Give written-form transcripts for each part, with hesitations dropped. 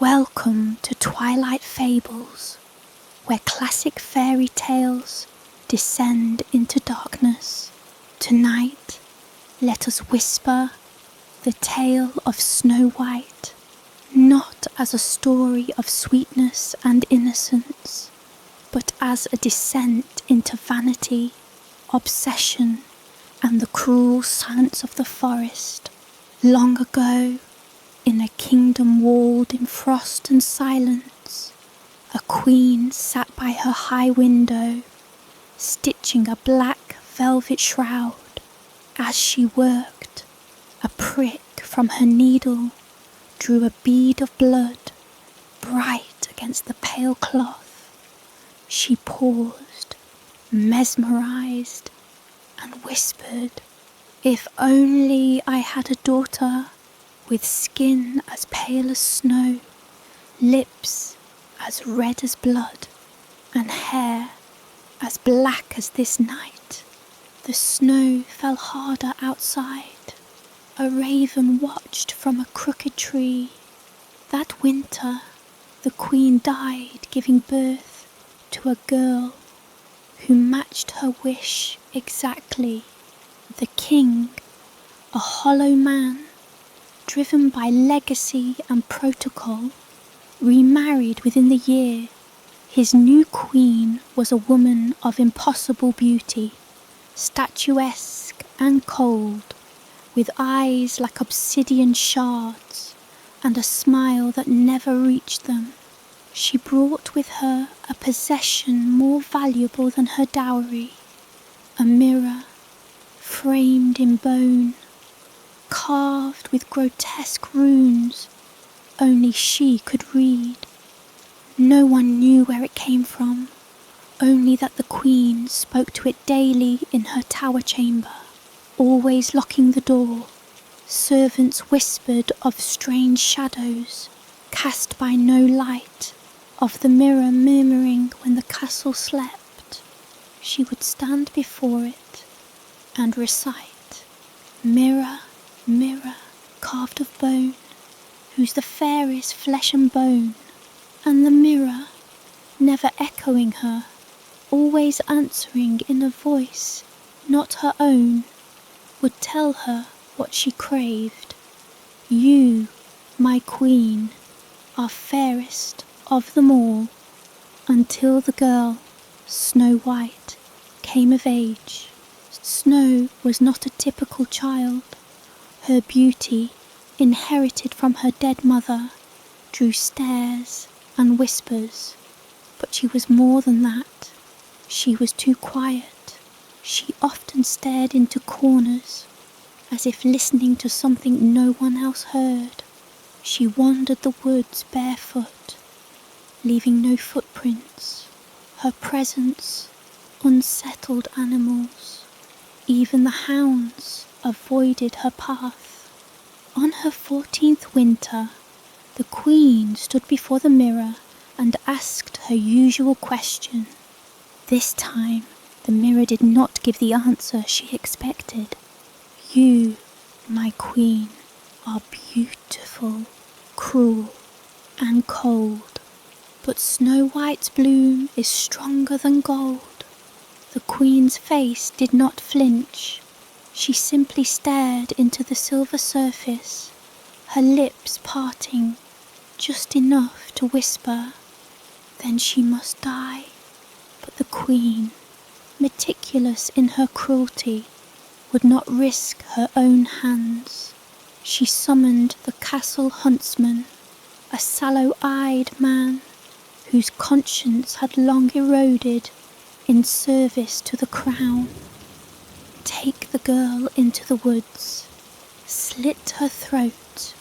Welcome to Twilight Fables, where classic fairy tales descend into darkness. Tonight, let us whisper the tale of Snow White, not as a story of sweetness and innocence, but as a descent into vanity, obsession, and the cruel silence of the forest. Long ago, in a kingdom walled in frost and silence, a queen sat by her high window, stitching a black velvet shroud. As she worked, a prick from her needle drew a bead of blood, bright against the pale cloth. She paused, mesmerized, and whispered, "If only I had a daughter with skin as pale as snow, lips as red as blood, and hair as black as this night." The snow fell harder outside. A raven watched from a crooked tree. That winter, the queen died, giving birth to a girl who matched her wish exactly. The king, a hollow man, driven by legacy and protocol, remarried within the year. His new queen was a woman of impossible beauty, statuesque and cold, with eyes like obsidian shards and a smile that never reached them. She brought with her a possession more valuable than her dowry, a mirror framed in bone, carved with grotesque runes only she could read. No one knew where it came from, only that the queen spoke to it daily in her tower chamber, always locking the door. Servants whispered of strange shadows cast by no light, of the mirror murmuring when the castle slept. She would stand before it and recite, "Mirror, mirror, carved of bone, who's the fairest flesh and bone?" And the mirror, never echoing her, always answering in a voice not her own, would tell her what she craved. "You, my queen, are fairest of them all," until the girl, Snow White, came of age. Snow was not a typical child. Her beauty, inherited from her dead mother, drew stares and whispers. But she was more than that. She was too quiet. She often stared into corners, as if listening to something no one else heard. She wandered the woods barefoot, leaving no footprints. Her presence unsettled animals. Even the hounds avoided her path. On her 14th winter, the queen stood before the mirror and asked her usual question. This time, the mirror did not give the answer she expected. "You, my queen, are beautiful, cruel, and cold, but Snow White's bloom is stronger than gold." The queen's face did not flinch. She simply stared into the silver surface, her lips parting just enough to whisper, "Then she must die." But the queen, meticulous in her cruelty, would not risk her own hands. She summoned the castle huntsman, a sallow-eyed man whose conscience had long eroded in service to the crown. "Take the girl into the woods, slit her throat,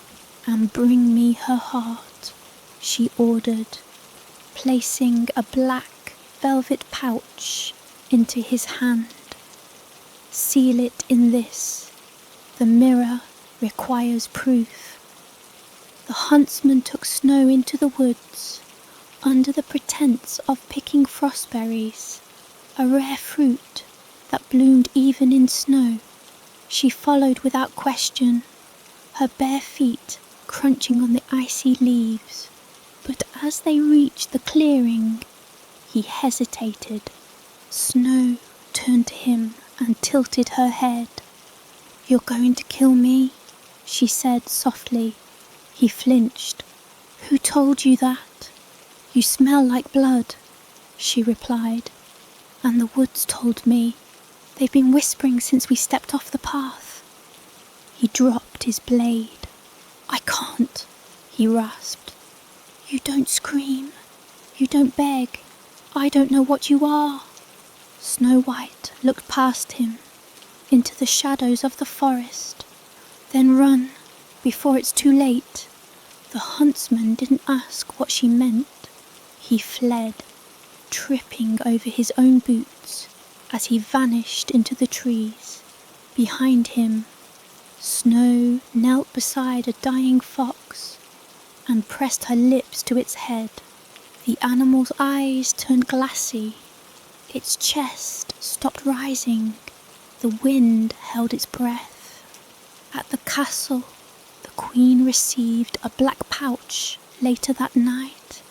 and bring me her heart," she ordered, placing a black velvet pouch into his hand. "Seal it in this. The mirror requires proof." The huntsman took Snow into the woods, under the pretense of picking frostberries, a rare fruit that bloomed even in snow. She followed without question, her bare feet crunching on the icy leaves. as they reached the clearing, he hesitated. Snow turned to him and tilted her head. "You're going to kill me?" she said softly. He flinched. "Who told you that?" "You smell like blood," she replied. "And the woods told me. They've been whispering since we stepped off the path." He dropped his blade. "I can't," he rasped. "You don't scream. You don't beg. I don't know what you are." Snow White looked past him, into the shadows of the forest. "Then run, before it's too late." The huntsman didn't ask what she meant. He fled, tripping over his own boots as he vanished into the trees. Behind him, Snow knelt beside a dying fox and pressed her lips to its head. The animal's eyes turned glassy. Its chest stopped rising. The wind held its breath. At the castle, the Queen received a black pouch later that night,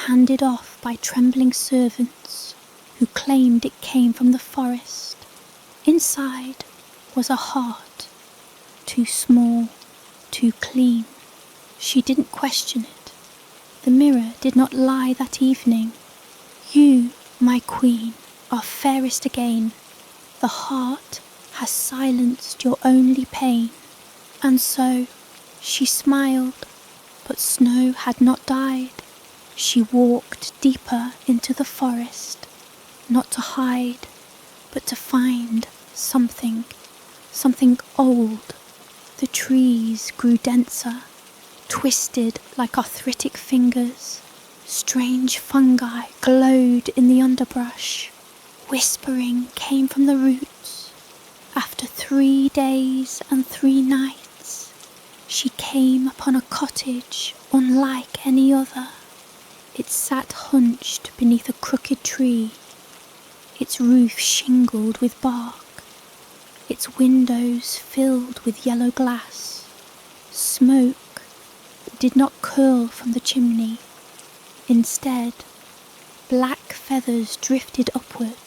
handed off by trembling servants who claimed it came from the forest. Inside was a heart, too small, too clean. She didn't question it. The mirror did not lie that evening. "You, my queen, are fairest again. The heart has silenced your only pain." And so she smiled, but Snow had not died. She walked deeper into the forest, not to hide, but to find something old. The trees grew denser, twisted like arthritic fingers. Strange fungi glowed in the underbrush. Whispering came from the roots. After 3 days and 3 nights, she came upon a cottage unlike any other. It sat hunched beneath a crooked tree, its roof shingled with bark, its windows filled with yellow glass. Smoke did not curl from the chimney. Instead, black feathers drifted upward,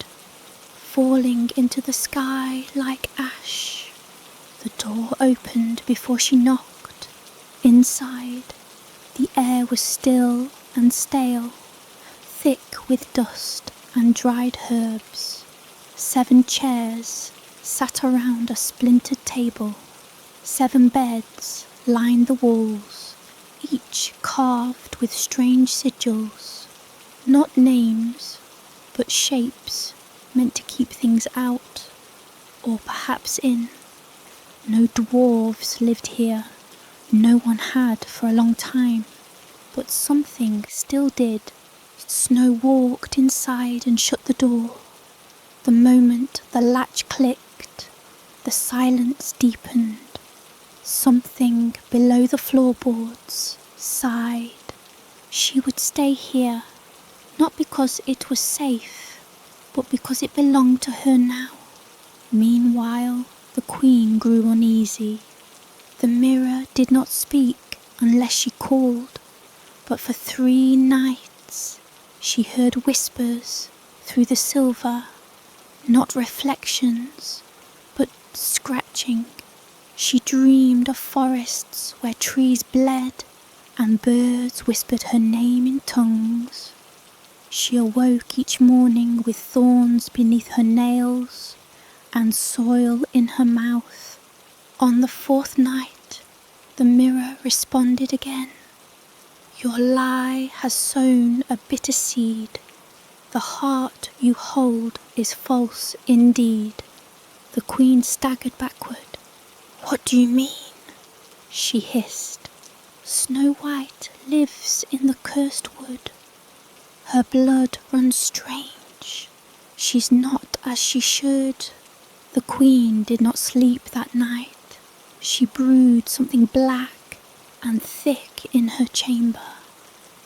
falling into the sky like ash. The door opened before she knocked. Inside, the air was still and stale, thick with dust and dried herbs. 7 chairs sat around a splintered table. 7 beds lined the walls, each carved with strange sigils. Not names, but shapes meant to keep things out, or perhaps in. No dwarves lived here. No one had for a long time, but something still did. Snow walked inside and shut the door. The moment the latch clicked, the silence deepened. Something below the floorboards sighed. She would stay here, not because it was safe, but because it belonged to her now. Meanwhile, the Queen grew uneasy. The mirror did not speak unless she called, but for 3 nights she heard whispers through the silver, not reflections, but scratching. She dreamed of forests where trees bled and birds whispered her name in tongues. She awoke each morning with thorns beneath her nails and soil in her mouth. On the 4th night, the mirror responded again. "Your lie has sown a bitter seed. The heart you hold is false indeed." The Queen staggered backward. "What do you mean?" she hissed. "Snow White lives in the cursed wood. Her blood runs strange. She's not as she should." The Queen did not sleep that night. She brewed something black and thick in her chamber,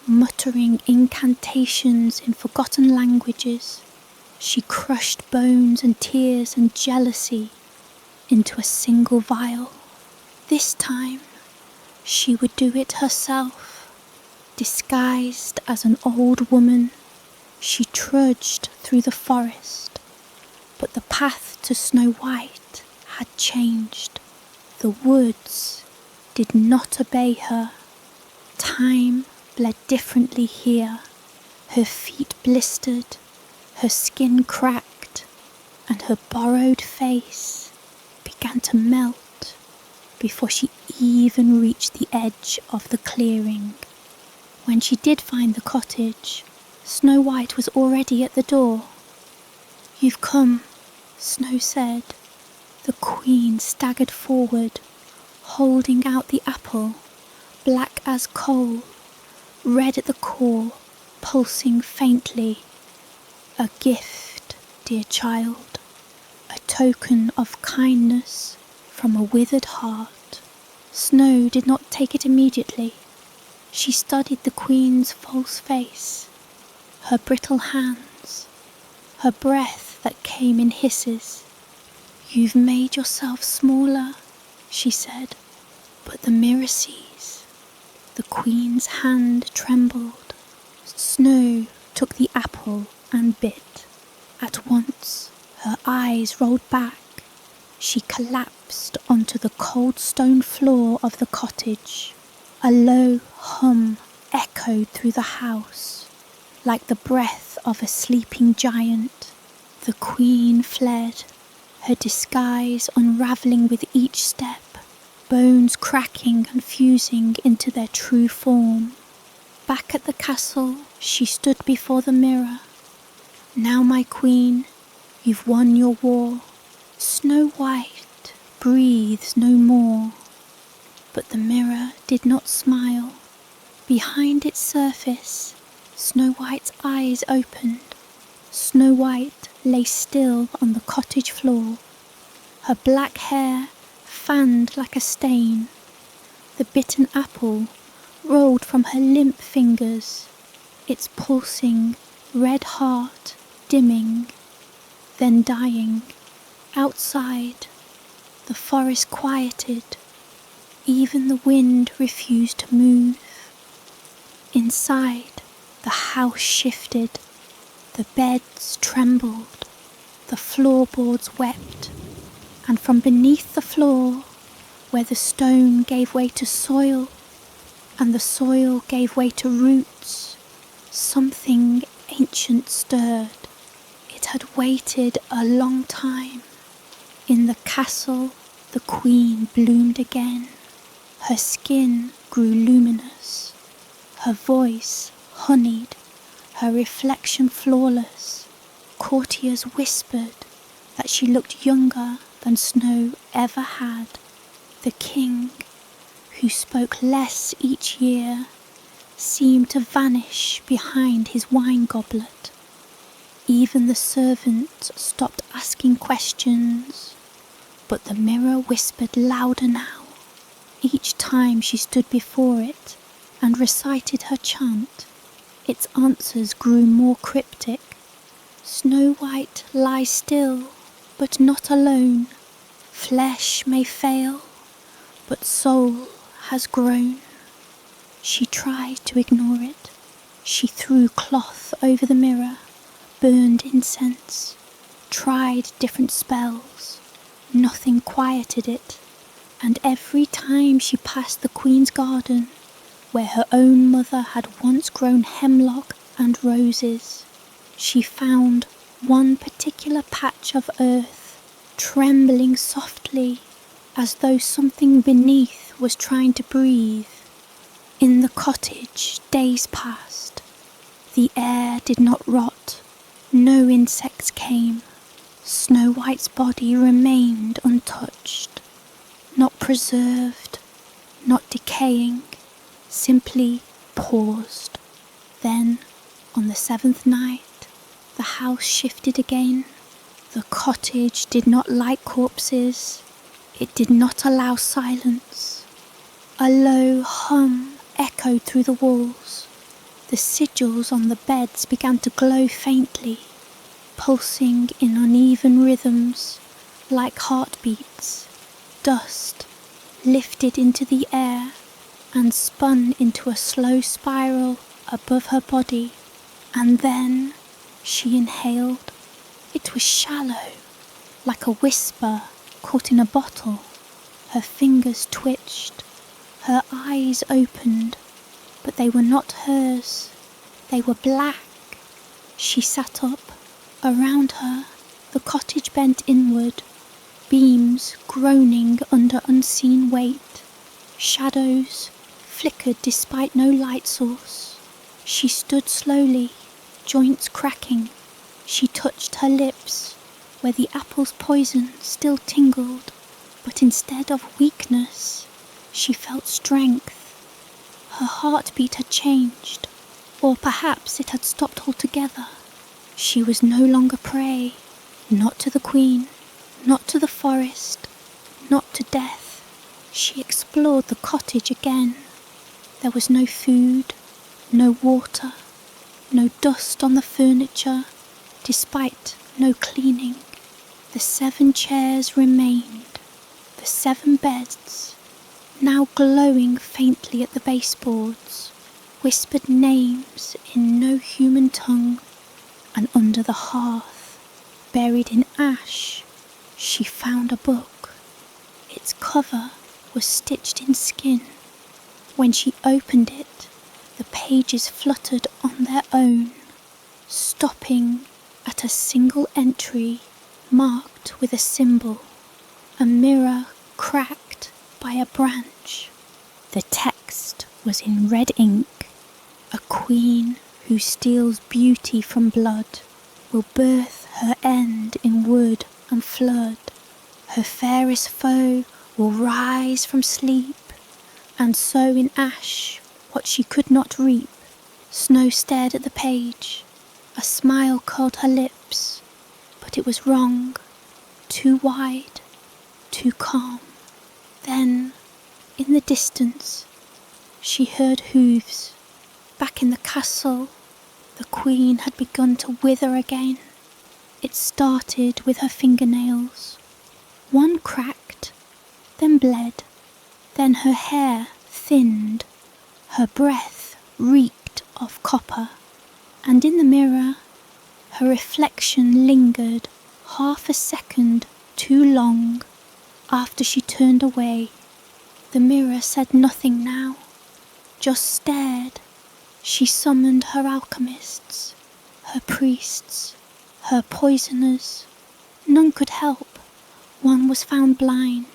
muttering incantations in forgotten languages. She crushed bones and tears and jealousy into a single vial. This time, she would do it herself. Disguised as an old woman, she trudged through the forest, but the path to Snow White had changed. The woods did not obey her. Time bled differently here. Her feet blistered, her skin cracked, and her borrowed face began to melt before she even reached the edge of the clearing. When she did find the cottage, Snow White was already at the door. "You've come," Snow said. The Queen staggered forward, holding out the apple, black as coal, red at the core, pulsing faintly. "A gift, dear child, a token of kindness from a withered heart." Snow did not take it immediately. She studied the Queen's false face, her brittle hands, her breath that came in hisses. "You've made yourself smaller," she said, "but the mirror sees." The Queen's hand trembled. Snow took the apple and bit. At once, her eyes rolled back. She collapsed onto the cold stone floor of the cottage. A low hum echoed through the house, like the breath of a sleeping giant. The Queen fled, her disguise unravelling with each step, bones cracking and fusing into their true form. Back at the castle, she stood before the mirror. "Now, my Queen, you've won your war. Snow White breathes no more." But the mirror did not smile. Behind its surface, Snow White's eyes opened. Snow White lay still on the cottage floor, her black hair fanned like a stain. The bitten apple rolled from her limp fingers, its pulsing red heart dimming, then dying. Outside, the forest quieted. Even the wind refused to move. Inside, the house shifted. The beds trembled. The floorboards wept. And from beneath the floor, where the stone gave way to soil, and the soil gave way to roots, something ancient stirred. It had waited a long time. In the castle, the Queen bloomed again. Her skin grew luminous, her voice honeyed, her reflection flawless. Courtiers whispered that she looked younger than Snow ever had. The King, who spoke less each year, seemed to vanish behind his wine goblet. Even the servants stopped asking questions, but the mirror whispered louder now. Each time she stood before it and recited her chant, its answers grew more cryptic. "Snow White lies still, but not alone. Flesh may fail, but soul has grown." She tried to ignore it. She threw cloth over the mirror, burned incense, tried different spells. Nothing quieted it. And every time she passed the Queen's garden, where her own mother had once grown hemlock and roses, she found one particular patch of earth trembling softly, as though something beneath was trying to breathe. In the cottage, days passed. The air did not rot. No insects came. Snow White's body remained untouched. Not preserved, not decaying, simply paused. Then, on the 7th night, the house shifted again. The cottage did not like corpses. It did not allow silence. A low hum echoed through the walls. The sigils on the beds began to glow faintly, pulsing in uneven rhythms like heartbeats. Dust lifted into the air, and spun into a slow spiral above her body, and then she inhaled. It was shallow, like a whisper caught in a bottle. Her fingers twitched, her eyes opened, but they were not hers. They were black. She sat up. Around her, the cottage bent inward, beams groaning under unseen weight. Shadows flickered despite no light source. She stood slowly, joints cracking. She touched her lips, where the apple's poison still tingled, but instead of weakness, she felt strength. Her heartbeat had changed, or perhaps it had stopped altogether. She was no longer prey, not to the queen, not to the forest, not to death. She explored the cottage again. There was no food, no water, no dust on the furniture, despite no cleaning. The 7 chairs remained, the 7 beds, now glowing faintly at the baseboards, whispered names in no human tongue, and under the hearth, buried in ash, she found a book. Its cover was stitched in skin. When she opened it, the pages fluttered on their own, stopping at a single entry marked with a symbol, a mirror cracked by a branch. The text was in red ink. A queen who steals beauty from blood will birth her end in wood and flood. Her fairest foe will rise from sleep and sow in ash what she could not reap. Snow stared at the page. A smile curled her lips, but it was wrong, too wide, too calm. Then, in the distance, she heard hooves. Back in the castle, the queen had begun to wither again. It started with her fingernails. One cracked, then bled, then her hair thinned, her breath reeked of copper, and in the mirror, her reflection lingered half a second too long. After she turned away, the mirror said nothing now, just stared. She summoned her alchemists, her priests, her poisoners. None could help. One was found blind.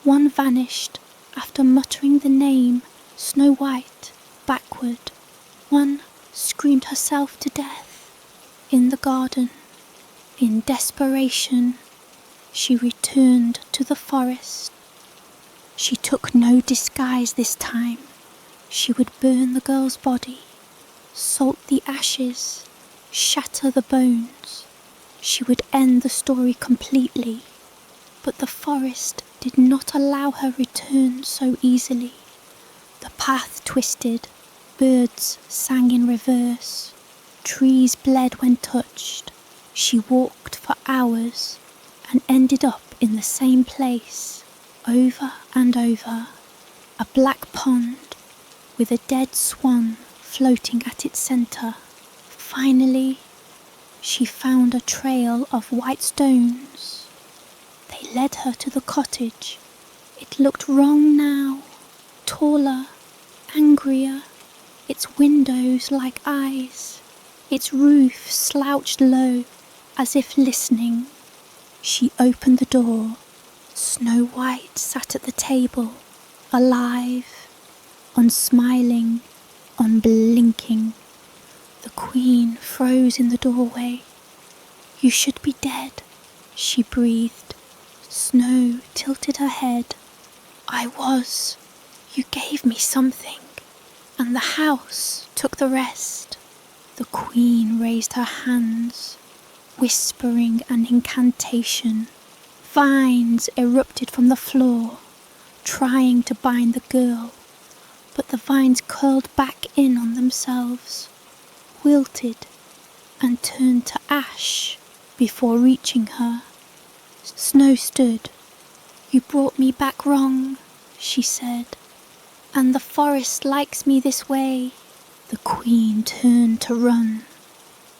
One vanished after muttering the name Snow White backward. One screamed herself to death in the garden. In desperation, she returned to the forest. She took no disguise this time. She would burn the girl's body, salt the ashes, shatter the bones. She would end the story completely, but the forest did not allow her return so easily. The path twisted, birds sang in reverse, trees bled when touched. She walked for hours and ended up in the same place, over and over, a black pond with a dead swan floating at its centre. Finally, she found a trail of white stones. They led her to the cottage. It looked wrong now, taller, angrier, its windows like eyes, its roof slouched low as if listening. She opened the door. Snow White sat at the table, alive, unsmiling, unblinking. The queen froze in the doorway. "You should be dead," she breathed. Snow tilted her head. "I was. You gave me something, and the house took the rest." The queen raised her hands, whispering an incantation. Vines erupted from the floor, trying to bind the girl, but the vines curled back in on themselves, wilted, and turned to ash before reaching her. Snow stood. "You brought me back wrong," she said. and the forest likes me this way." The Queen turned to run,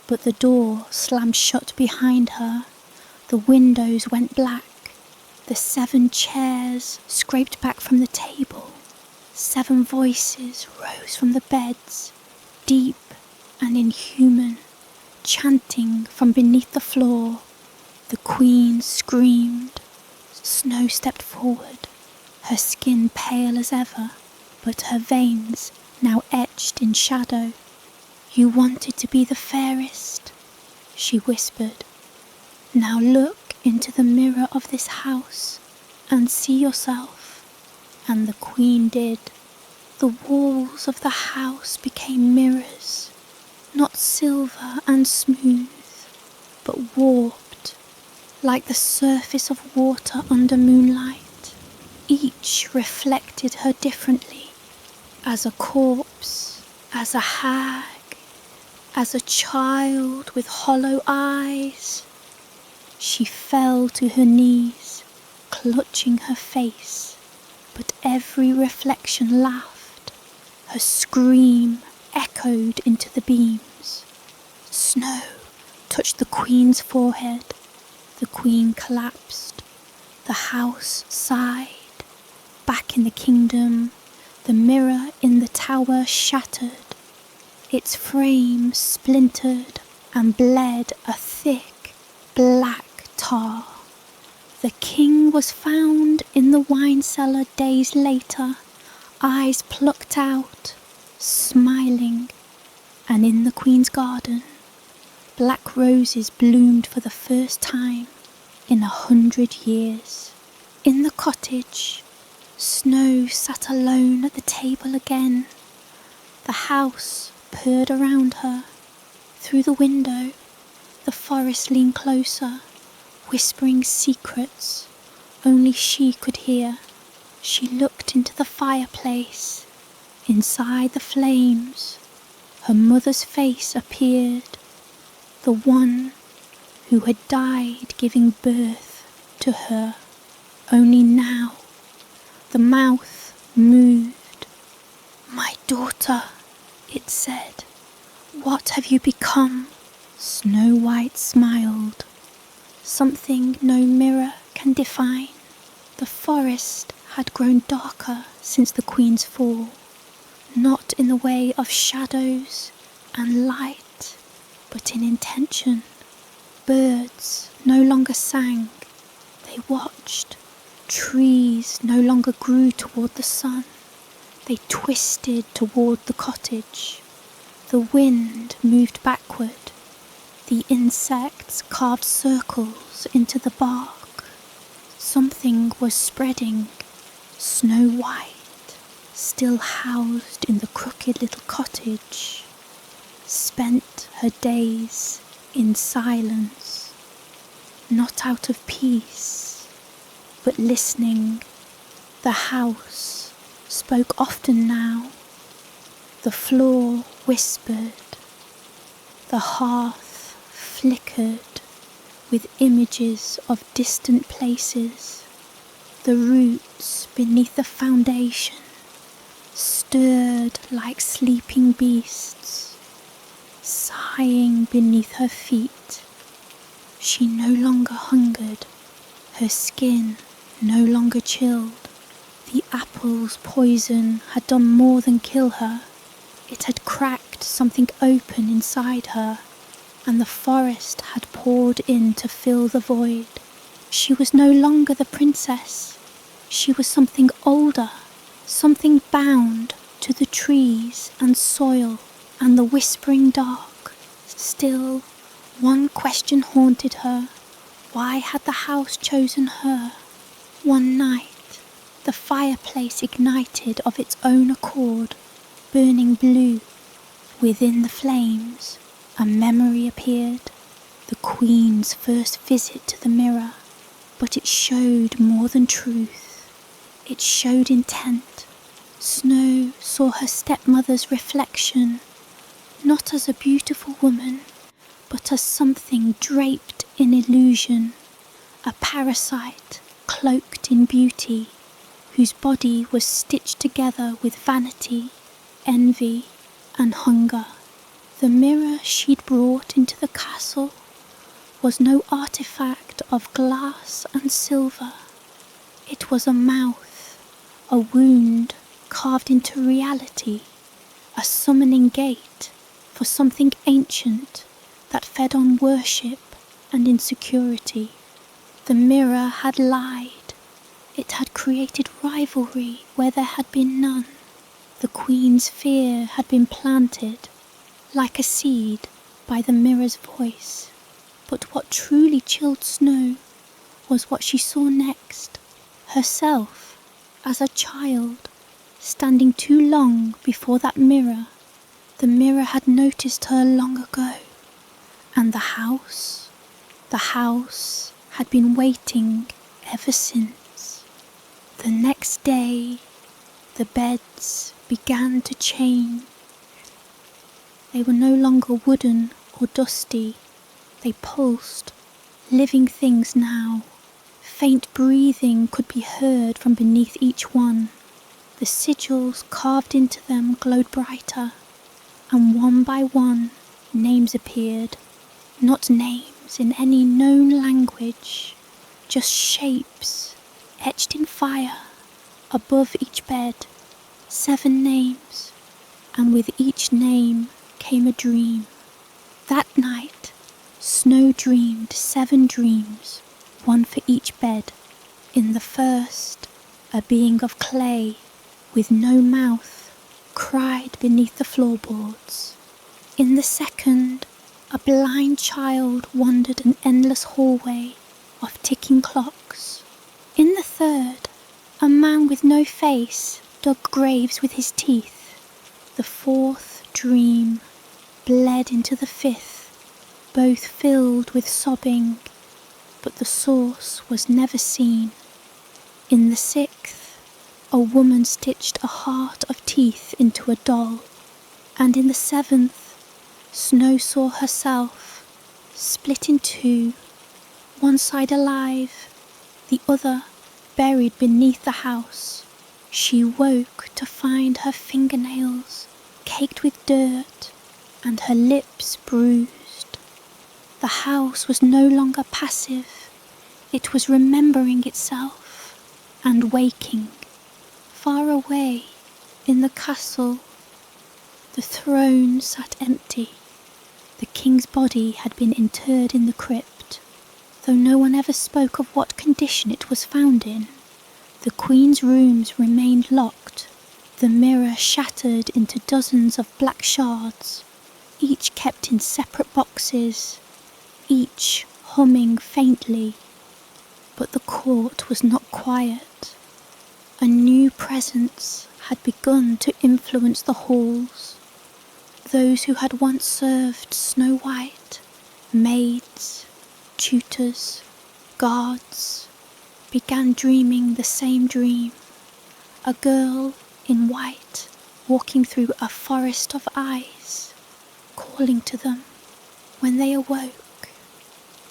but the door slammed shut behind her. The windows went black. The 7 chairs scraped back from the table. 7 voices rose from the beds, deep and inhuman, chanting from beneath the floor. The Queen screamed. Snow stepped forward, her skin pale as ever, but her veins now etched in shadow. "You wanted to be the fairest," she whispered. "Now look into the mirror of this house and see yourself." And the Queen did. The walls of the house became mirrors, not silver and smooth, but warped, like the surface of water under moonlight. Each reflected her differently, as a corpse, as a hag, as a child with hollow eyes. She fell to her knees, clutching her face, but every reflection laughed. Her scream echoed into the beams. Snow touched the Queen's forehead. The Queen collapsed. The house sighed. Back in the kingdom, the mirror in the tower shattered. Its frame splintered and bled a thick, black tar. The king was found in the wine cellar days later, eyes plucked out, smiling, and in the Queen's garden, black roses bloomed for the first time in 100 years. In the cottage, Snow sat alone at the table again. The house purred around her. Through the window, the forest leaned closer, whispering secrets only she could hear. She looked into the fireplace. Inside the flames, her mother's face appeared, the one who had died giving birth to her. Only now, the mouth moved. "My daughter," it said, "what have you become?" Snow White smiled. Something no mirror can define. The forest had grown darker since the Queen's fall, not in the way of shadows and light, but in intention. Birds no longer sang, they watched. Trees no longer grew toward the sun, they twisted toward the cottage. The wind moved backward. The insects carved circles into the bark. Something was spreading. Snow White, still housed in the crooked little cottage, spent her days in silence, not out of peace, but listening. The house spoke often now. The floor whispered. The hearth flickered with images of distant places. The roots beneath the foundation stirred like sleeping beasts, sighing beneath her feet. She no longer hungered, her skin no longer chilled. The apple's poison had done more than kill her. It had cracked something open inside her, and the forest had poured in to fill the void. She was no longer the princess. She was something older, something bound to the trees and soil and the whispering dark. Still, one question haunted her. Why had the house chosen her? One night, the fireplace ignited of its own accord, burning blue. Within the flames, a memory appeared, the Queen's first visit to the mirror. But it showed more than truth. It showed intent. Snow saw her stepmother's reflection, not as a beautiful woman, but as something draped in illusion, a parasite cloaked in beauty. whose body was stitched together with vanity, envy, and hunger. The mirror she'd brought into the castle was no artifact of glass and silver. It was a mouth, a wound carved into reality, a summoning gate for something ancient that fed on worship and insecurity. The mirror had lied. It had created rivalry where there had been none. The Queen's fear had been planted, like a seed, by the mirror's voice. But what truly chilled Snow was what she saw next. Herself, as a child, standing too long before that mirror. The mirror had noticed her long ago. And the house had been waiting ever since. The next day, the beds began to change. They were no longer wooden or dusty. They pulsed, living things now. Faint breathing could be heard from beneath each one. The sigils carved into them glowed brighter, and one by one names appeared. Not names in any known language, just shapes etched in fire above each bed. 7 names, and with each name came a dream. That night, Snow dreamed 7 dreams, one for each bed. In the first, a being of clay with no mouth cried beneath the floorboards. In the second, a blind child wandered an endless hallway of ticking clocks. In the third, a man with no face dug graves with his teeth. The fourth dream bled into the fifth, both filled with sobbing, but the source was never seen. In the sixth, a woman stitched a heart of teeth into a doll, and in the seventh, Snow saw herself split in 2, one side alive, the other buried beneath the house. She woke to find her fingernails caked with dirt and her lips bruised. The house was no longer passive. It was remembering itself and waking. Far away in the castle, the throne sat empty. The king's body had been interred in the crypt, though no one ever spoke of what condition it was found in. The queen's rooms remained locked, the mirror shattered into dozens of black shards, each kept in separate boxes, each humming faintly. But the court was not quiet. A new presence had begun to influence the halls. Those who had once served Snow White, maids, tutors, guards, began dreaming the same dream. A girl in white walking through a forest of eyes, calling to them. When they awoke,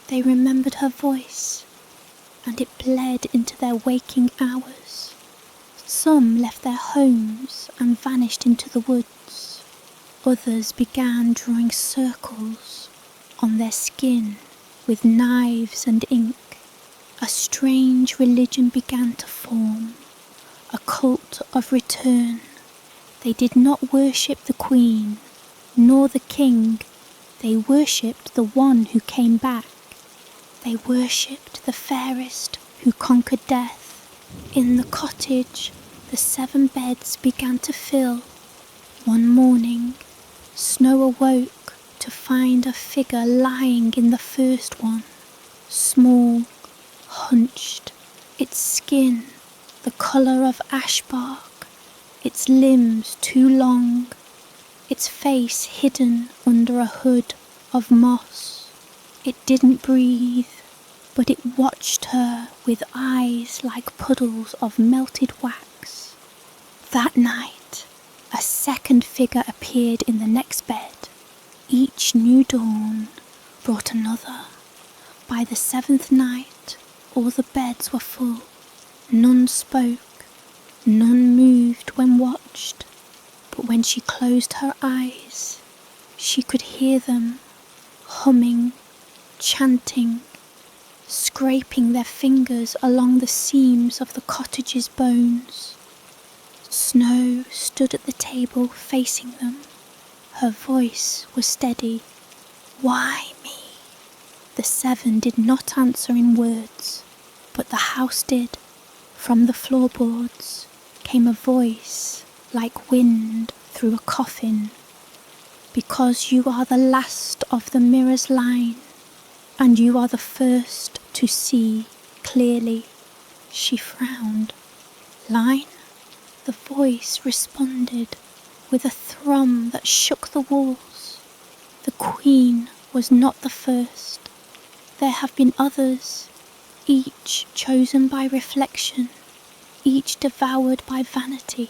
they remembered her voice, and it bled into their waking hours. Some left their homes and vanished into the woods. Others began drawing circles on their skin with knives and ink. A strange religion began to form, a cult of return. They did not worship the queen, nor the king. They worshipped the one who came back. They worshipped the fairest who conquered death. In the cottage, the 7 beds began to fill. One morning, Snow awoke to find a figure lying in the first one, small, hunched, its skin the colour of ash bark, its limbs too long, its face hidden under a hood of moss. It didn't breathe, but it watched her with eyes like puddles of melted wax. That night, a second figure appeared in the next bed. Each new dawn brought another. By the 7th night, all the beds were full. None spoke, None moved when watched, but when she closed her eyes, she could hear them humming, chanting, scraping their fingers along the seams of the cottage's bones. Snow stood at the table facing them. Her voice was steady. "Why me?" The 7 did not answer in words, but the house did. From the floorboards came a voice like wind through a coffin. "Because you are the last of the mirror's line, and you are the first to see clearly." She frowned. "Line?" The voice responded with a thrum that shook the walls. "The Queen was not the first. There have been others, each chosen by reflection, each devoured by vanity.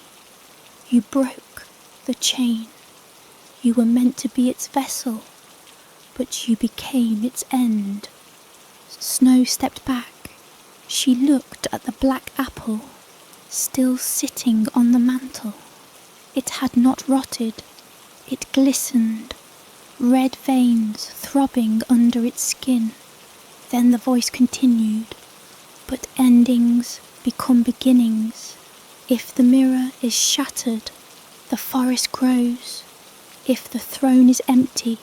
You broke the chain. You were meant to be its vessel, but you became its end." Snow stepped back. She looked at the black apple, still sitting on the mantel. It had not rotted. It glistened, red veins throbbing under its skin. Then the voice continued, "But endings become beginnings. If the mirror is shattered, the forest grows. If the throne is empty,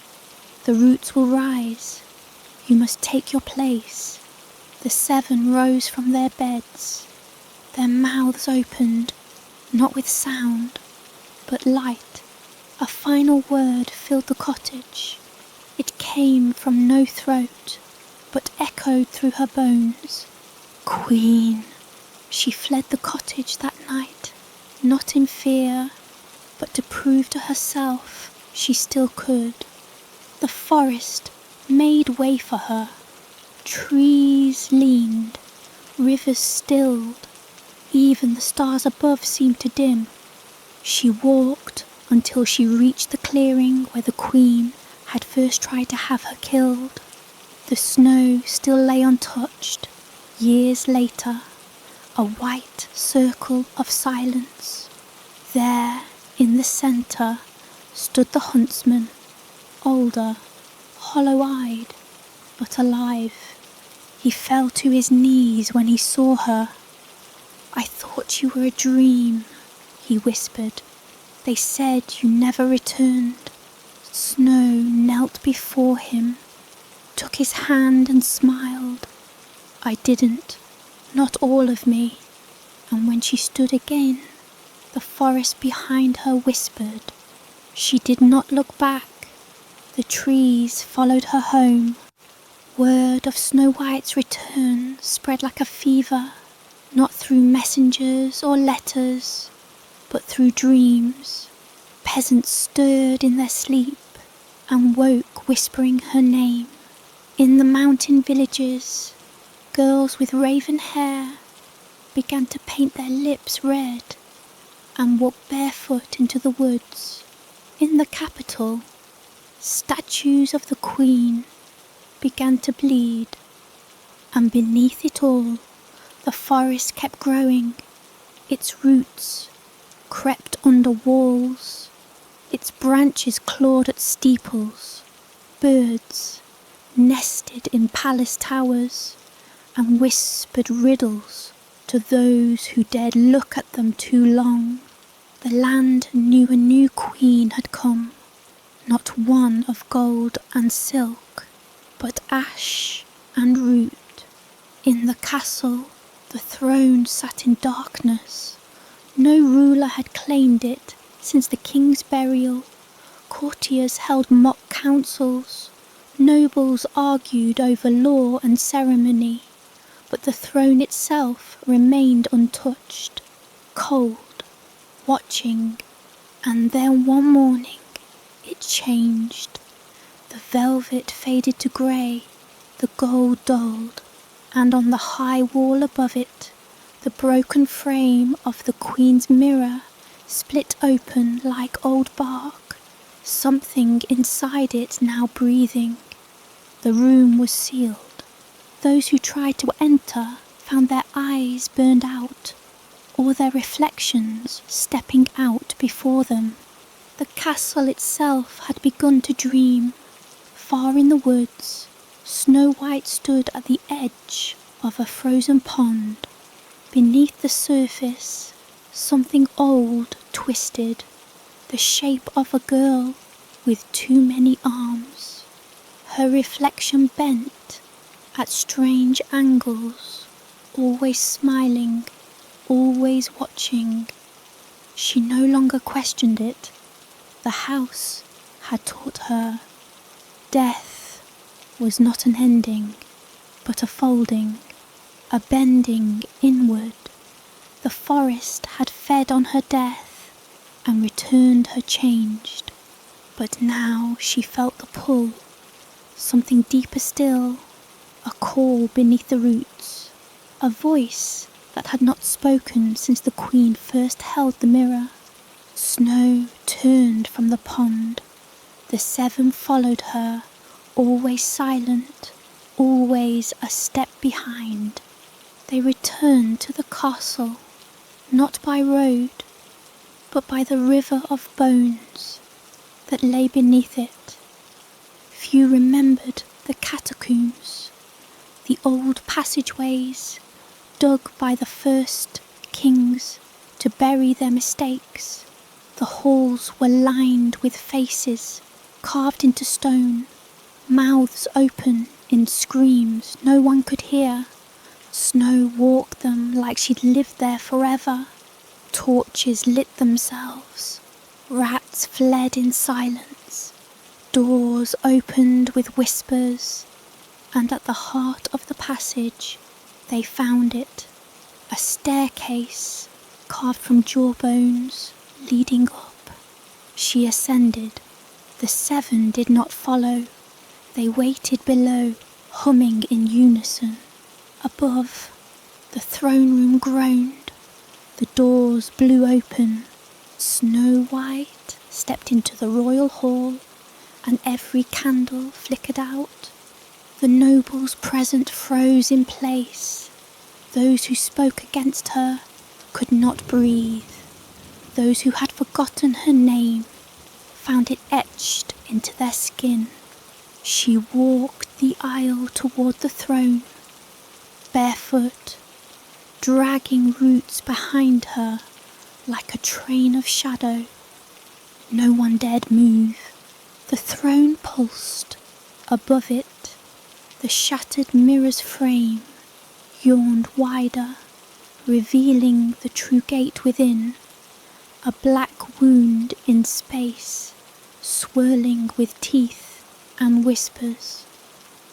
the roots will rise. You must take your place." The 7 rose from their beds. Their mouths opened, not with sound, but light. A final word filled the cottage. It came from no throat, but echoed through her bones. "Queen." She fled the cottage that night, not in fear, but to prove to herself she still could. The forest made way for her. Trees leaned, rivers stilled, even the stars above seemed to dim. She walked until she reached the clearing where the Queen had first tried to have her killed. The snow still lay untouched. Years later, a white circle of silence. There, in the centre, stood the huntsman, older, hollow-eyed, but alive. He fell to his knees when he saw her. "I thought you were a dream," he whispered. "They said you never returned." Snow knelt before him, took his hand and smiled. "I didn't, not all of me." And when she stood again, the forest behind her whispered. She did not look back. The trees followed her home. Word of Snow White's return spread like a fever, not through messengers or letters, but through dreams. Peasants stirred in their sleep and woke whispering her name. In the mountain villages, girls with raven hair began to paint their lips red and walk barefoot into the woods. In the capital, statues of the Queen began to bleed, and beneath it all, the forest kept growing. Its roots crept under walls, its branches clawed at steeples. Birds nested in palace towers and whispered riddles to those who dared look at them too long. The land knew a new queen had come, not one of gold and silk, but ash and root. In the castle, the throne sat in darkness. No ruler had claimed it since the king's burial. Courtiers held mock councils. Nobles argued over law and ceremony. But the throne itself remained untouched, cold, watching. And then one morning, it changed. The velvet faded to grey, the gold dulled, and on the high wall above it, the broken frame of the Queen's mirror split open like old bark, something inside it now breathing. The room was sealed. Those who tried to enter found their eyes burned out. or their reflections stepping out before them. The castle itself had begun to dream. Far in the woods, Snow White stood at the edge of a frozen pond. Beneath the surface, something old twisted, the shape of a girl with too many arms. Her reflection bent at strange angles, always smiling, always watching. She no longer questioned it. The house had taught her. Death was not an ending, but a folding, a bending inward. The forest had fed on her death and returned her changed. But now she felt the pull, something deeper still, a call beneath the roots, a voice that had not spoken since the queen first held the mirror. Snow turned from the pond. The 7 followed her, always silent, always a step behind. They returned to the castle, not by road, but by the river of bones that lay beneath it. Few remembered the catacombs, the old passageways dug by the first kings to bury their mistakes. The halls were lined with faces carved into stone, mouths open in screams no one could hear. Snow walked them like she'd lived there forever. Torches lit themselves. Rats fled in silence. Doors opened with whispers. And at the heart of the passage, they found it. A staircase carved from jawbones leading up. She ascended. The 7 did not follow. They waited below, humming in unison. Above, the throne room groaned. The doors blew open. Snow White stepped into the royal hall, and every candle flickered out. The nobles present froze in place. Those who spoke against her could not breathe. Those who had forgotten her name found it etched into their skin. She walked the aisle toward the throne, barefoot, dragging roots behind her like a train of shadow. No one dared move. The throne pulsed. Above it, the shattered mirror's frame yawned wider, revealing the true gate within, a black wound in space, swirling with teeth and whispers.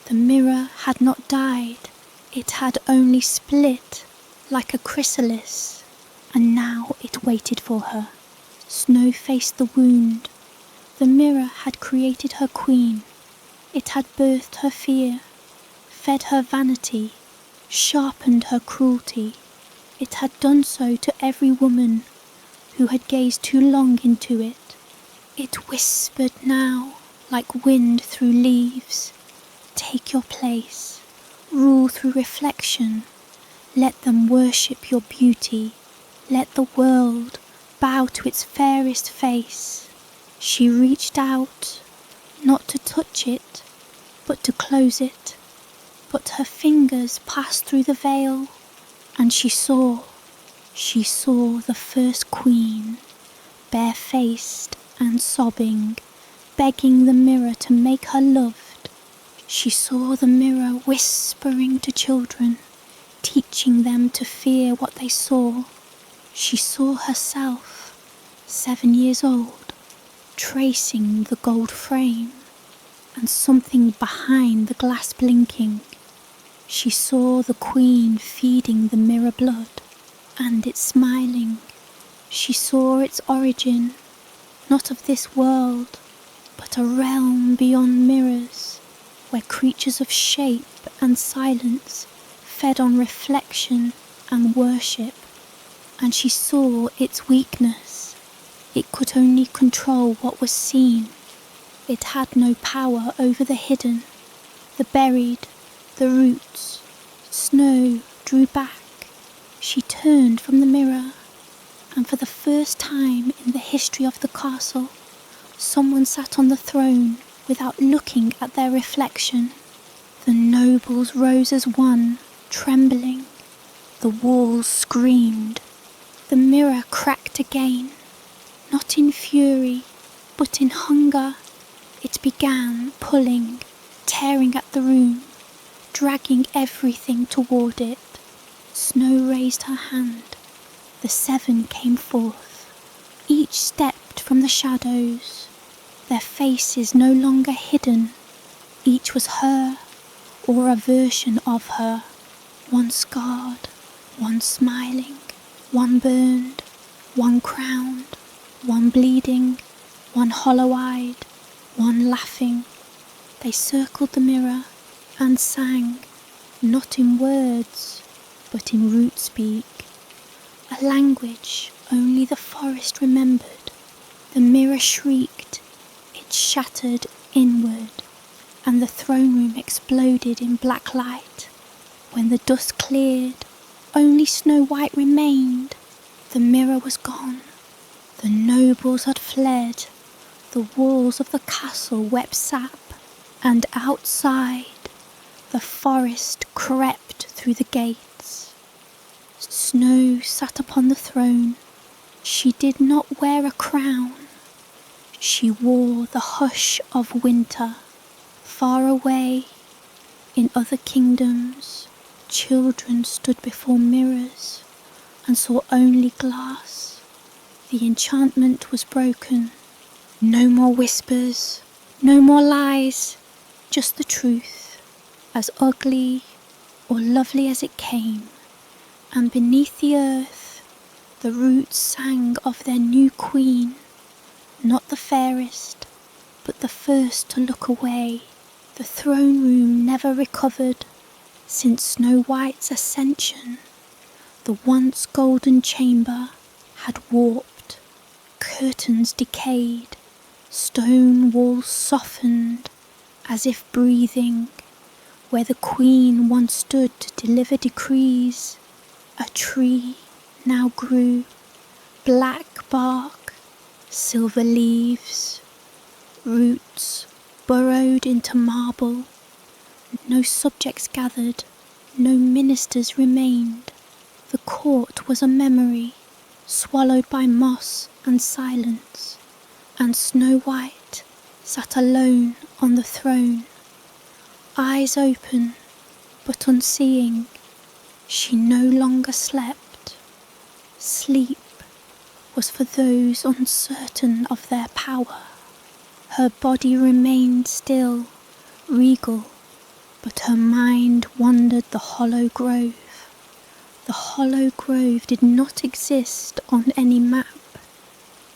The mirror had not died, it had only split like a chrysalis, and now it waited for her. Snow faced the wound. The mirror had created her queen. It had birthed her fear, fed her vanity, sharpened her cruelty. It had done so to every woman who had gazed too long into it. It whispered now, like wind through leaves, "Take your place, rule through reflection. Let them worship your beauty. Let the world bow to its fairest face." She reached out, not to touch it, but to close it. But her fingers passed through the veil, and she saw the first queen, barefaced and sobbing, begging the mirror to make her loved. She saw the mirror whispering to children, teaching them to fear what they saw. She saw herself, 7 years old, tracing the gold frame, and something behind the glass blinking. She saw the queen feeding the mirror blood, and it smiling. She saw its origin, not of this world, but a realm beyond mirrors, where creatures of shape and silence fed on reflection and worship. And she saw its weakness. It could only control what was seen. It had no power over the hidden, the buried, the roots. Snow drew back. She turned from the mirror, and for the first time in the history of the castle, someone sat on the throne without looking at their reflection. The nobles rose as one, trembling. The walls screamed. The mirror cracked again, not in fury, but in hunger. It began pulling, tearing at the room, dragging everything toward it. Snow raised her hand. The 7 came forth. Each stepped from the shadows, their faces no longer hidden. Each was her, or a version of her. One scarred, one smiling, one burned, one crowned, one bleeding, one hollow-eyed, one laughing. They circled the mirror and sang, not in words, but in root speak, a language only the forest remembered. The mirror shrieked, it shattered inward, and the throne room exploded in black light. When the dust cleared, only Snow White remained. The mirror was gone. The nobles had fled. The walls of the castle wept sap, and outside, the forest crept through the gates. Snow sat upon the throne. She did not wear a crown. She wore the hush of winter. Far away, in other kingdoms, children stood before mirrors and saw only glass. The enchantment was broken. No more whispers, no more lies, just the truth, as ugly or lovely as it came. And beneath the earth, the roots sang of their new queen, not the fairest, but the first to look away. The throne room never recovered since Snow White's ascension. The once golden chamber had warped, curtains decayed, stone walls softened as if breathing. Where the queen once stood to deliver decrees, a tree now grew, black bark, silver leaves, roots burrowed into marble. No subjects gathered, no ministers remained. The court was a memory, swallowed by moss and silence, and Snow White sat alone on the throne, eyes open but unseeing. She no longer slept. Sleep was for those uncertain of their power. Her body remained still, regal, but her mind wandered the hollow grove. The hollow grove did not exist on any map.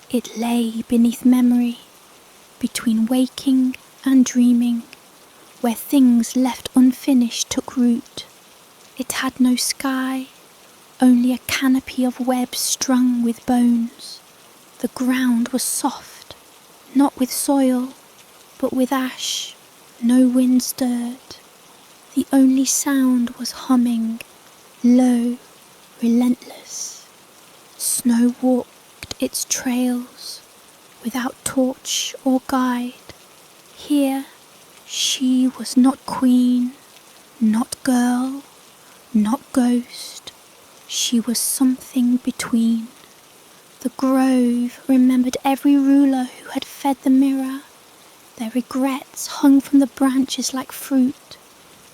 It lay beneath memory, between waking and dreaming, where things left unfinished took root. It had no sky, only a canopy of webs strung with bones. The ground was soft, not with soil, but with ash. No wind stirred. The only sound was humming, low, relentless. Snow walked its trails, without torch or guide. Here, she was not queen, not girl, not ghost. She was something between. The grove remembered every ruler who had fed the mirror. Their regrets hung from the branches like fruit.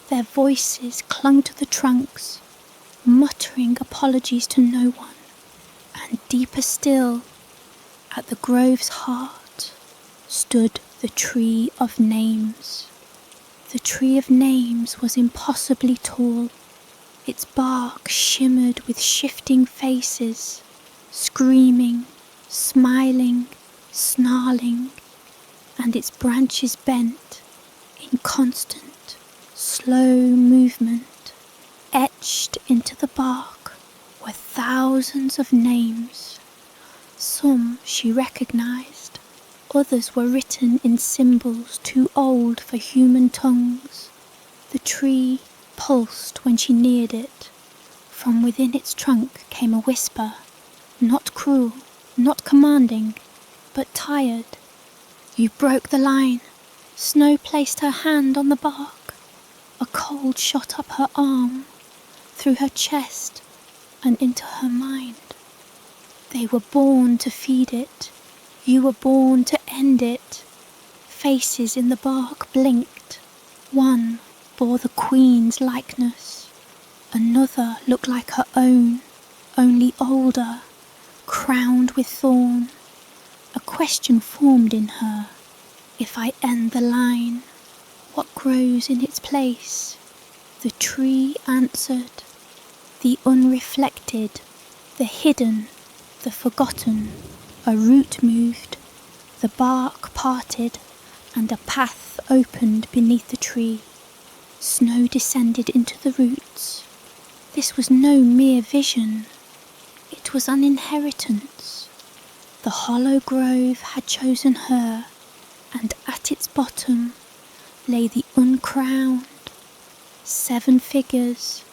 Their voices clung to the trunks, muttering apologies to no one. And deeper still, at the grove's heart, stood the Tree of Names. The Tree of Names was impossibly tall. Its bark shimmered with shifting faces, screaming, smiling, snarling, and its branches bent in constant, slow movement. Etched into the bark were thousands of names. Some she recognized, others were written in symbols too old for human tongues. The tree pulsed when she neared it, From within its trunk came a whisper, not cruel, not commanding, but tired. You broke the line. Snow placed her hand on the bark. A cold shot up her arm, through her chest and into her mind. They were born to feed it. You were born to end it. Faces in the bark blinked. One bore the queen's likeness. Another looked like her own, only older, crowned with thorn. A question formed in her. If I end the line, what grows in its place? The tree answered. The unreflected, the hidden, the forgotten. A root moved, the bark parted, and a path opened beneath the tree. Snow descended into the roots. This was no mere vision. It was an inheritance. The hollow grove had chosen her, and at its bottom lay the uncrowned. 7 figures,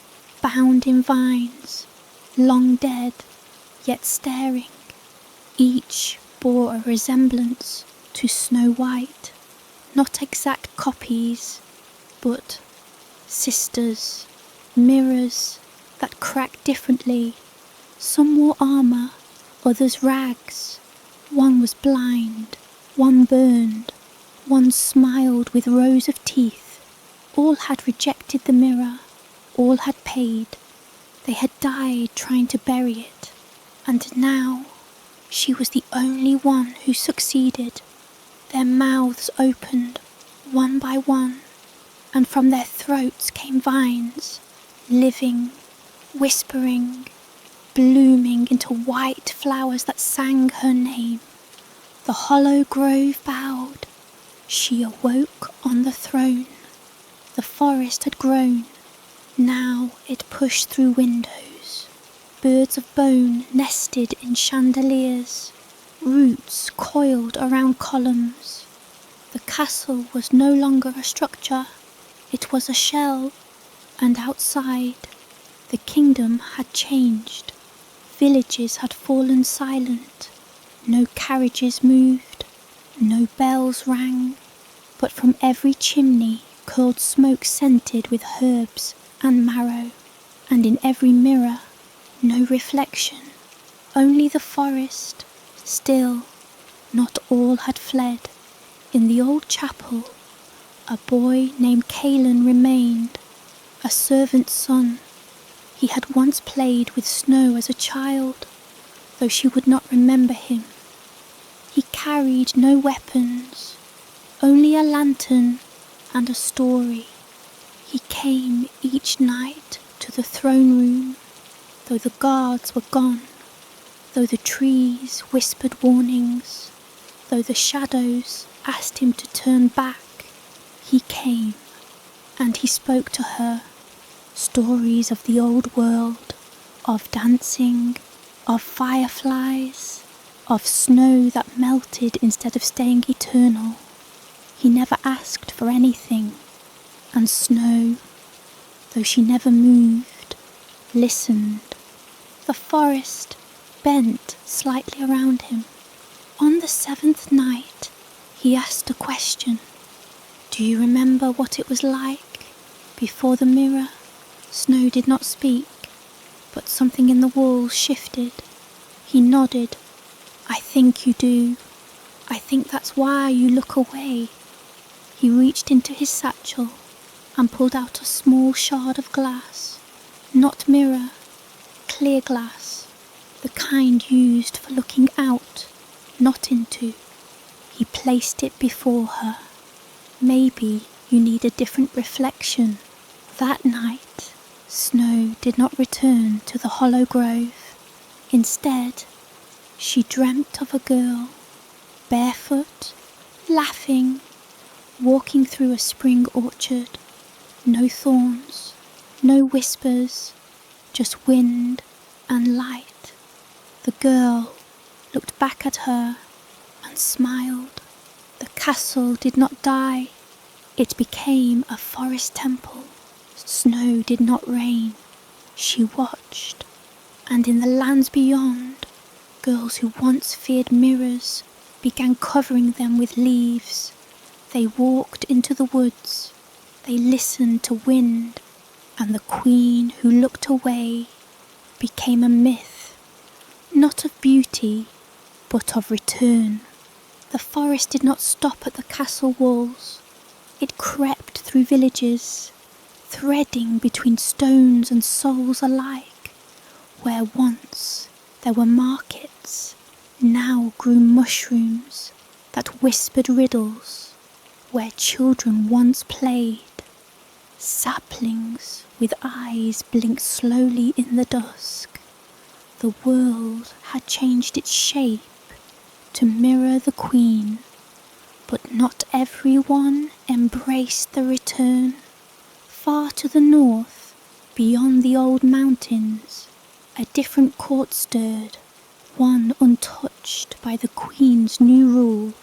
bound in vines, long dead, yet staring. Each bore a resemblance to Snow White, not exact copies, but sisters, mirrors that cracked differently. Some wore armour, others rags. One was blind, one burned, one smiled with rows of teeth. All had rejected the mirror, all had paid. They had died trying to bury it, and now she was the only one who succeeded. Their mouths opened, one by one, and from their throats came vines, living, whispering, blooming into white flowers that sang her name. The hollow grove bowed. She awoke on the throne. The forest had grown. Now it pushed through windows. Birds of bone nested in chandeliers. Roots coiled around columns. The castle was no longer a structure. It was a shell. And outside, the kingdom had changed. Villages had fallen silent. No carriages moved. No bells rang. But from every chimney curled smoke scented with herbs and marrow. And in every mirror, no reflection. Only the forest. Still, not all had fled. In the old chapel, a boy named Caelan remained, a servant's son. He had once played with Snow as a child, though she would not remember him. He carried no weapons, only a lantern and a story. He came each night to the throne room, though the guards were gone, though the trees whispered warnings, though the shadows asked him to turn back. He came, and he spoke to her. Stories of the old world, of dancing, of fireflies, of snow that melted instead of staying eternal. He never asked for anything, and Snow, though she never moved, listened. The forest bent slightly around him. On the 7th night, he asked a question. Do you remember what it was like before the mirror? Snow did not speak, but something in the walls shifted. He nodded. I think you do. I think that's why you look away. He reached into his satchel and pulled out a small shard of glass. Not mirror, clear glass, the kind used for looking out, not into. He placed it before her. Maybe you need a different reflection. That night, Snow did not return to the hollow grove. Instead, she dreamt of a girl, barefoot, laughing, walking through a spring orchard. No thorns, no whispers, just wind and light. The girl looked back at her and smiled. The castle did not die. It became a forest temple. Snow did not reign. She watched, and in the lands beyond, girls who once feared mirrors began covering them with leaves. They walked into the woods, they listened to wind, and the queen who looked away became a myth, not of beauty, but of return. The forest did not stop at the castle walls. It crept through villages, threading between stones and souls alike. Where once there were markets, now grew mushrooms that whispered riddles. Where children once played, saplings with eyes blinked slowly in the dusk. The world had changed its shape to mirror the queen, but not everyone embraced the return. Far to the north, beyond the old mountains, a different court stirred, one untouched by the queen's new rule.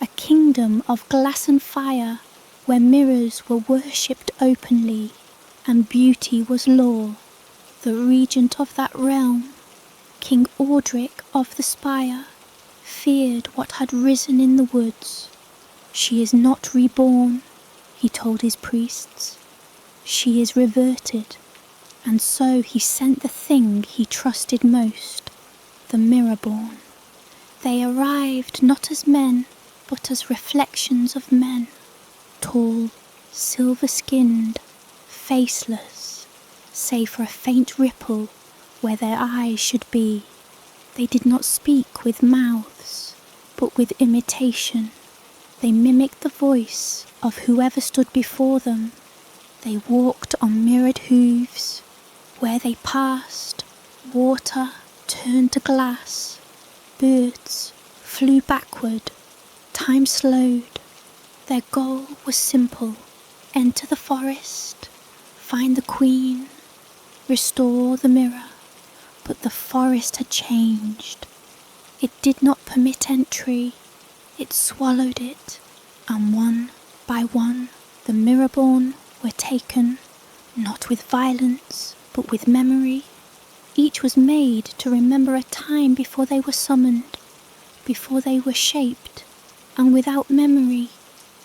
A kingdom of glass and fire, where mirrors were worshipped openly and beauty was law. The regent of that realm, King Audric of the Spire, feared what had risen in the woods. She is not reborn, he told his priests. She is reverted, and so he sent the thing he trusted most, the mirror-born. They arrived not as men, but as reflections of men, tall, silver-skinned, faceless, save for a faint ripple where their eyes should be. They did not speak with mouths, but with imitation. They mimicked the voice of whoever stood before them. They walked on mirrored hooves. Where they passed, water turned to glass. Birds flew backward. Time slowed. Their goal was simple. Enter the forest, find the queen, restore the mirror. But the forest had changed. It did not permit entry. It swallowed it, and one by one the mirror-born were taken, not with violence, but with memory. Each was made to remember a time before they were summoned, before they were shaped, and without memory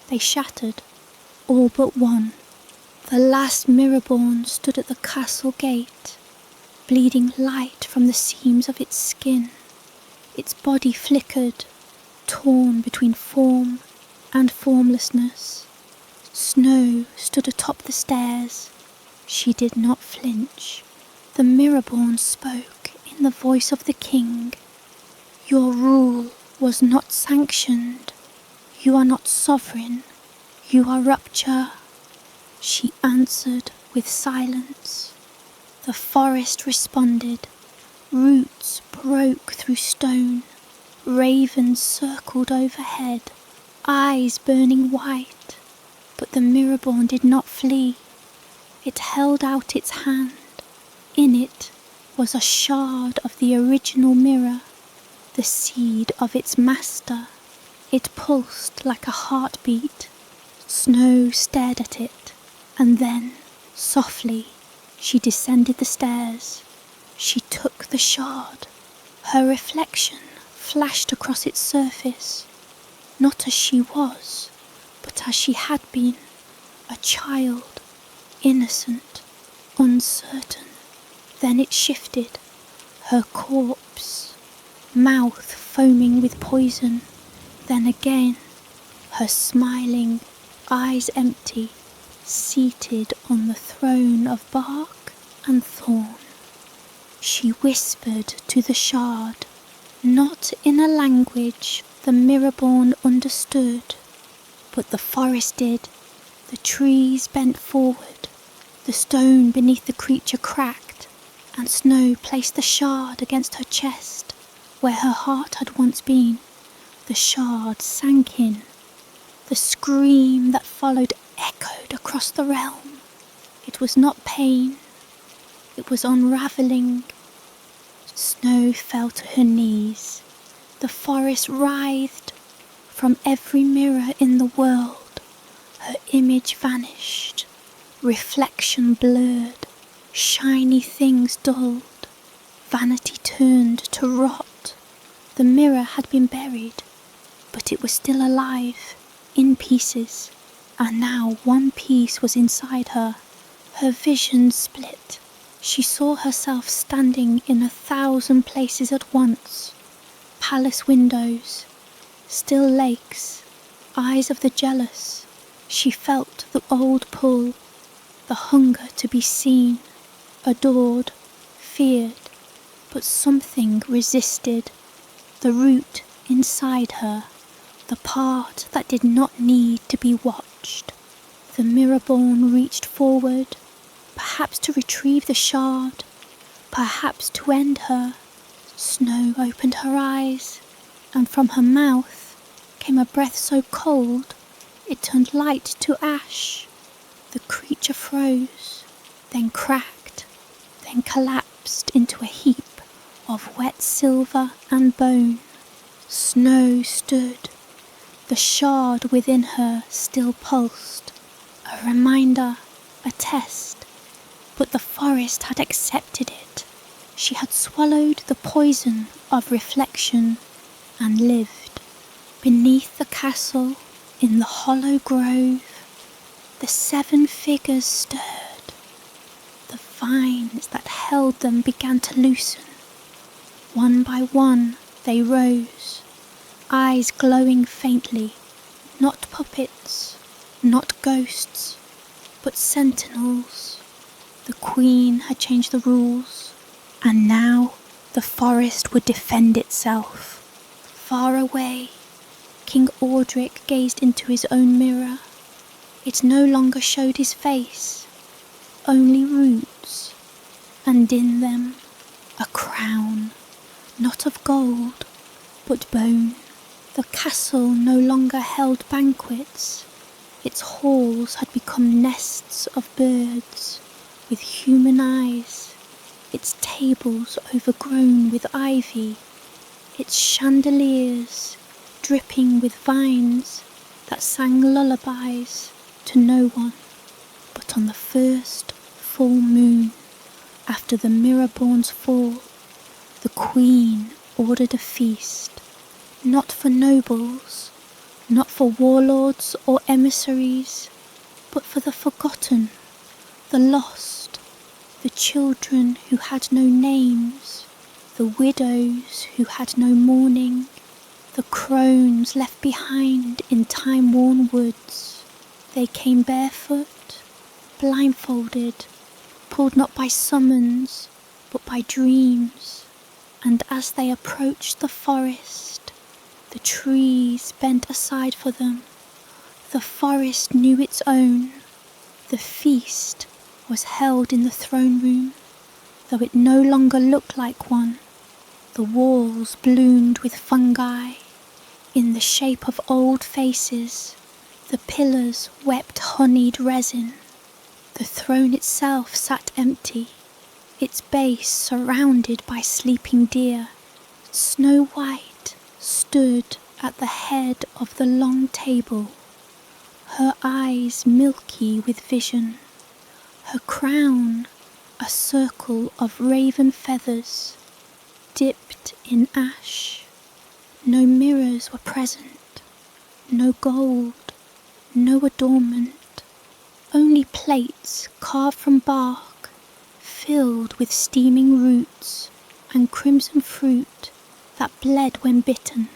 they shattered, all but one. The last mirror-born stood at the castle gate, bleeding light from the seams of its skin. Its body flickered, torn between form and formlessness. Snow stood atop the stairs. She did not flinch. The mirror-born spoke in the voice of the king. Your rule was not sanctioned. You are not sovereign. You are rupture. She answered with silence. The forest responded. Roots broke through stone. Ravens circled overhead, eyes burning white. But the mirror-born did not flee. It held out its hand. In it was a shard of the original mirror, the seed of its master. It pulsed like a heartbeat. Snow stared at it, and then, softly, she descended the stairs. She took the shard. Her reflection flashed across its surface, not as she was, but as she had been, a child, innocent, uncertain. Then it shifted, her corpse, mouth foaming with poison. Then again, her smiling, eyes empty, seated on the throne of bark and thorn. She whispered to the shard, not in a language the mirror-born understood, but the forest did. The trees bent forward, the stone beneath the creature cracked, and Snow placed the shard against her chest, where her heart had once been. The shard sank in. The scream that followed echoed across the realm. It was not pain. It was unravelling. Snow fell to her knees. The forest writhed. From every mirror in the world, her image vanished. Reflection blurred. Shiny things dulled, vanity turned to rot. The mirror had been buried, but it was still alive, in pieces, and now one piece was inside her. Her vision split. She saw herself standing in 1,000 places at once. Palace windows, still lakes, eyes of the jealous. She felt the old pull, the hunger to be seen, adored, feared, but something resisted. The root inside her, the part that did not need to be watched. The mirror-born reached forward, perhaps to retrieve the shard, perhaps to end her. Snow opened her eyes, and from her mouth came a breath so cold it turned light to ash. The creature froze, then cracked, then collapsed into a heap of wet silver and bone. Snow stood. The shard within her still pulsed, a reminder, a test. But the forest had accepted it. She had swallowed the poison of reflection and lived. Beneath the castle, in the hollow grove, the 7 figures stirred. The vines that held them began to loosen. One by one they rose, eyes glowing faintly, not puppets, not ghosts, but sentinels. The queen had changed the rules, and now the forest would defend itself. Far away, King Ordric gazed into his own mirror. It no longer showed his face, only roots, and in them a crown, not of gold, but bone. The castle no longer held banquets. Its halls had become nests of birds with human eyes, its tables overgrown with ivy, its chandeliers dripping with vines that sang lullabies to no one. But on the first full moon, after the mirror-born's fall, the queen ordered a feast, not for nobles, not for warlords or emissaries, but for the forgotten, the lost, the children who had no names, the widows who had no mourning, the crones left behind in time-worn woods. They came barefoot, blindfolded, pulled not by summons, but by dreams. And as they approached the forest, the trees bent aside for them. The forest knew its own. The feast was held in the throne room, though it no longer looked like one. The walls bloomed with fungi, in the shape of old faces. The pillars wept honeyed resin. The throne itself sat empty, its base surrounded by sleeping deer. Snow White stood at the head of the long table, her eyes milky with vision, her crown a circle of raven feathers dipped in ash. No mirrors were present, no gold, no adornment, only plates carved from bark, filled with steaming roots and crimson fruit that bled when bitten,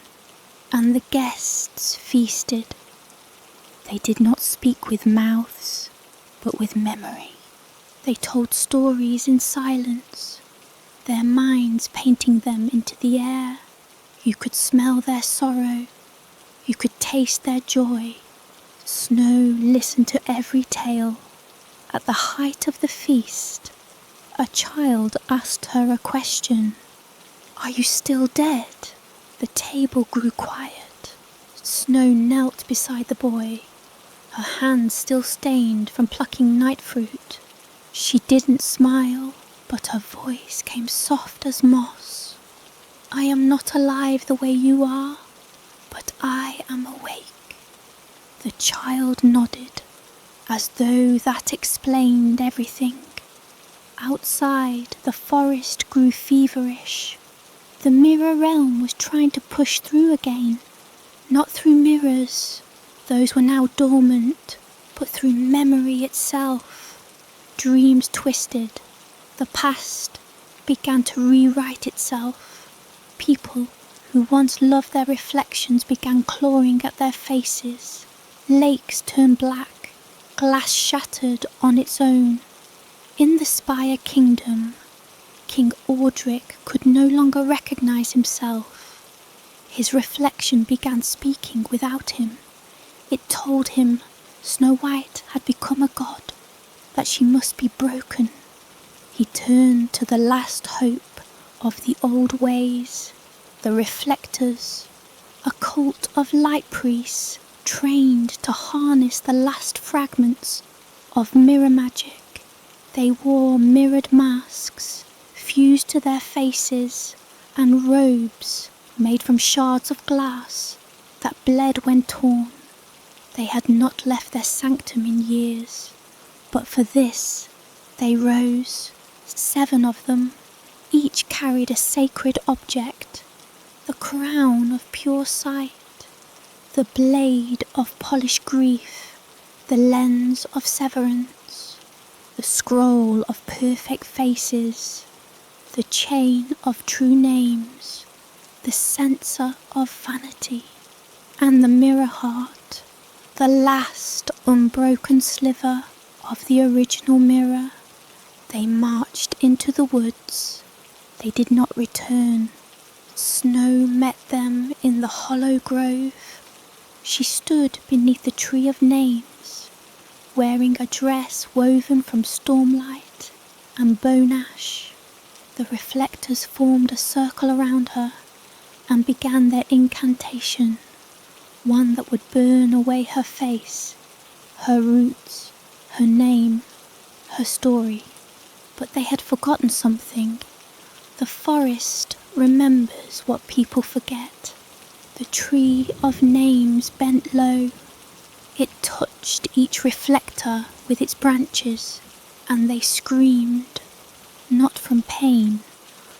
and the guests feasted. They did not speak with mouths, but with memory. They told stories in silence, their minds painting them into the air. You could smell their sorrow, you could taste their joy. Snow listened to every tale. At the height of the feast, a child asked her a question. "Are you still dead?" The table grew quiet. Snow knelt beside the boy, her hands still stained from plucking night fruit. She didn't smile, but her voice came soft as moss. "I am not alive the way you are, but I am awake." The child nodded, as though that explained everything. Outside, the forest grew feverish. The mirror realm was trying to push through again, not through mirrors, those were now dormant, but through memory itself. Dreams twisted. The past began to rewrite itself. People who once loved their reflections began clawing at their faces. Lakes turned black, glass shattered on its own. In the Spire Kingdom, King Audric could no longer recognise himself. His reflection began speaking without him. It told him Snow White had become a god, that she must be broken. He turned to the last hope of the old ways, the reflectors, a cult of light priests trained to harness the last fragments of mirror magic. They wore mirrored masks fused to their faces and robes made from shards of glass that bled when torn. They had not left their sanctum in years, but for this they rose, 7 of them. Each carried a sacred object, the crown of pure sight, the blade of polished grief, the lens of severance, the scroll of perfect faces, the chain of true names, the censer of vanity, and the mirror heart, the last unbroken sliver of the original mirror. They marched into the woods. They did not return. Snow met them in the hollow grove. She stood beneath the tree of names, wearing a dress woven from stormlight and bone ash. The reflectors formed a circle around her and began their incantation, one that would burn away her face, her roots, her name, her story. But they had forgotten something. The forest remembers what people forget. The tree of names bent low. It touched each reflector with its branches, and they screamed, not from pain,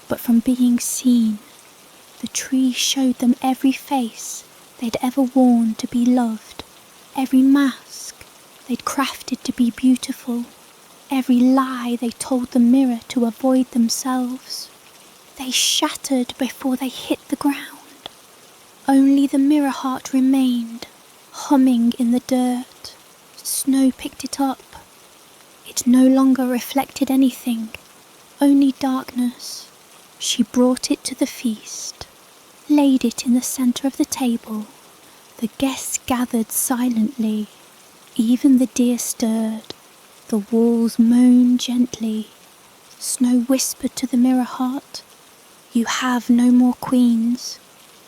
but from being seen. The tree showed them every face they'd ever worn to be loved, every mask they'd crafted to be beautiful, every lie they told the mirror to avoid themselves. They shattered before they hit the ground. Only the mirror heart remained, humming in the dirt. Snow picked it up. It no longer reflected anything, only darkness. She brought it to the feast, laid it in the centre of the table. The guests gathered silently. Even the deer stirred. The walls moaned gently. Snow whispered to the mirror heart, "You have no more queens,"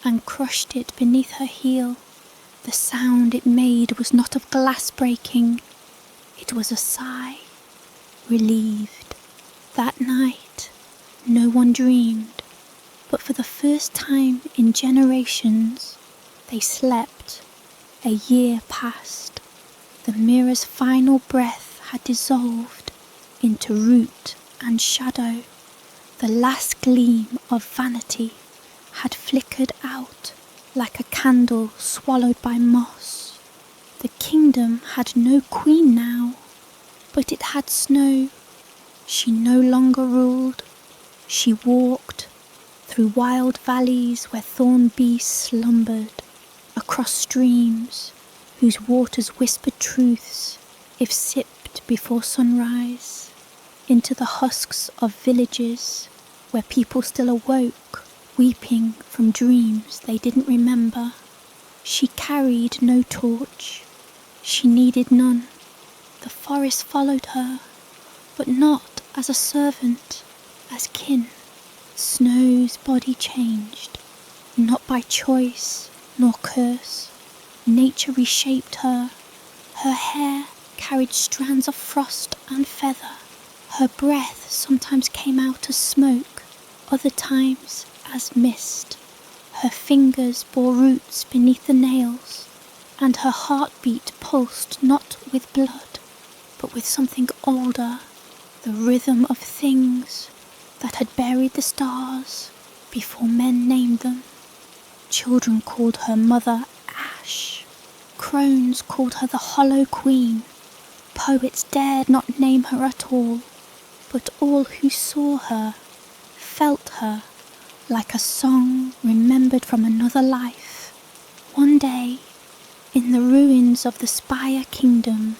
and crushed it beneath her heel. The sound it made was not of glass breaking. It was a sigh, relieved. That night, no one dreamed, but for the first time in generations, they slept. A year passed. The mirror's final breath had dissolved into root and shadow. The last gleam of vanity had flickered out like a candle swallowed by moss. The kingdom had no queen now, but it had Snow. She no longer ruled. She walked through wild valleys where thorn beasts slumbered, across streams whose waters whispered truths if sipped before sunrise, into the husks of villages where people still awoke, weeping from dreams they didn't remember. She carried no torch. She needed none. The forest followed her, but not as a servant, as kin. Snow's body changed, not by choice nor curse. Nature reshaped her. Her hair carried strands of frost and feather. Her breath sometimes came out as smoke, other times as mist. Her fingers bore roots beneath the nails, and her heartbeat pulsed not with blood, but with something older, the rhythm of things that had buried the stars before men named them. Children called her Mother Ash. Crones called her the Hollow Queen. Poets dared not name her at all, but all who saw her felt her like a song remembered from another life. One day, in the ruins of the Spire Kingdom,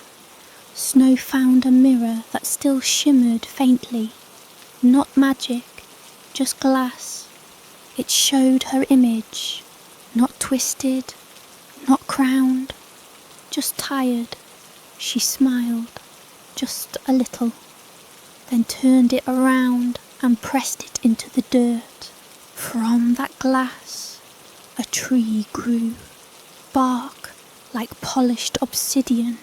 Snow found a mirror that still shimmered faintly. Not magic, just glass. It showed her image, not twisted, not crowned, just tired. She smiled, just a little, then turned it around and pressed it into the dirt. From that glass, a tree grew, bark like polished obsidian,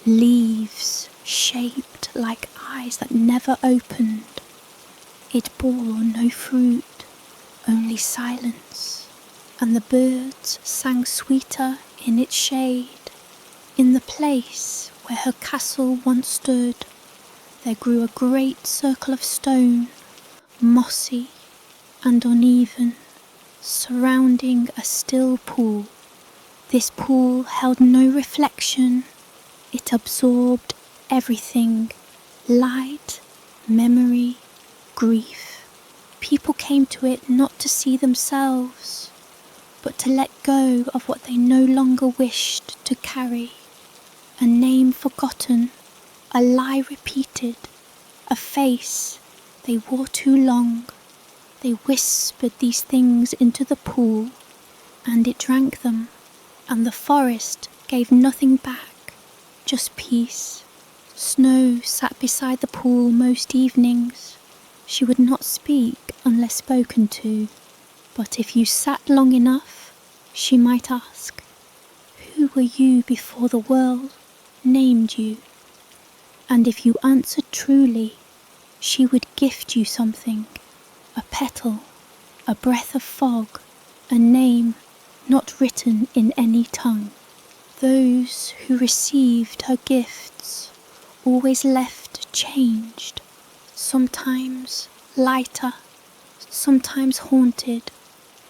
leaves shaped like eyes that never opened. It bore no fruit, only silence, and the birds sang sweeter in its shade. In the place where her castle once stood, there grew a great circle of stone, mossy and uneven, surrounding a still pool. This pool held no reflection. It absorbed everything: light, memory, grief. People came to it not to see themselves, but to let go of what they no longer wished to carry. A name forgotten, a lie repeated, a face they wore too long. They whispered these things into the pool, and it drank them, and the forest gave nothing back, just peace. Snow sat beside the pool most evenings. She would not speak unless spoken to, but if you sat long enough, she might ask, "Who were you before the world named you?" And if you answered truly, she would gift you something, a petal, a breath of fog, a name not written in any tongue. Those who received her gifts always left changed, sometimes lighter, sometimes haunted,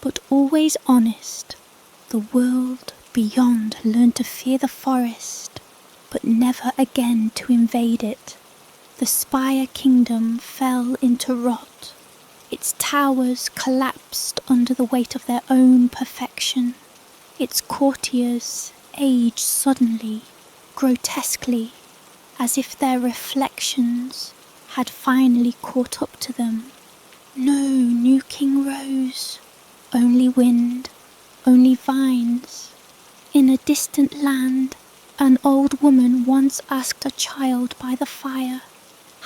but always honest. The world beyond learned to fear the forest, but never again to invade it. The Spire Kingdom fell into rot. Its towers collapsed under the weight of their own perfection. Its courtiers aged suddenly, grotesquely, as if their reflections had finally caught up to them. No new king rose, only wind, only vines. In a distant land, an old woman once asked a child by the fire,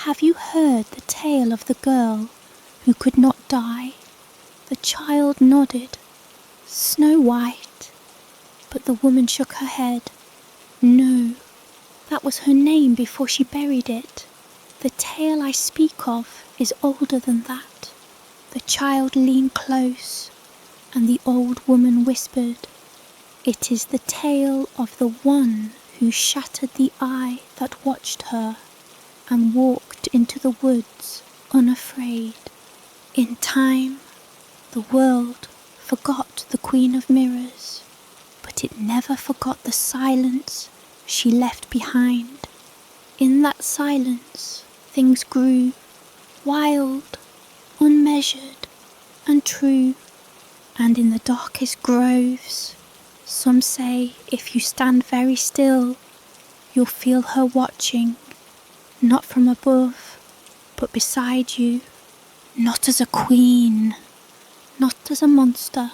"Have you heard the tale of the girl who could not die?" The child nodded, "Snow White." But the woman shook her head. "No, that was her name before she buried it. The tale I speak of is older than that." The child leaned close, and the old woman whispered, "It is the tale of the one who shattered the eye that watched her and walked into the woods unafraid. In time, the world forgot the Queen of Mirrors, but it never forgot the silence she left behind. In that silence, things grew, wild, unmeasured, and true. And in the darkest groves, some say if you stand very still, you'll feel her watching, not from above, but beside you, not as a queen, not as a monster,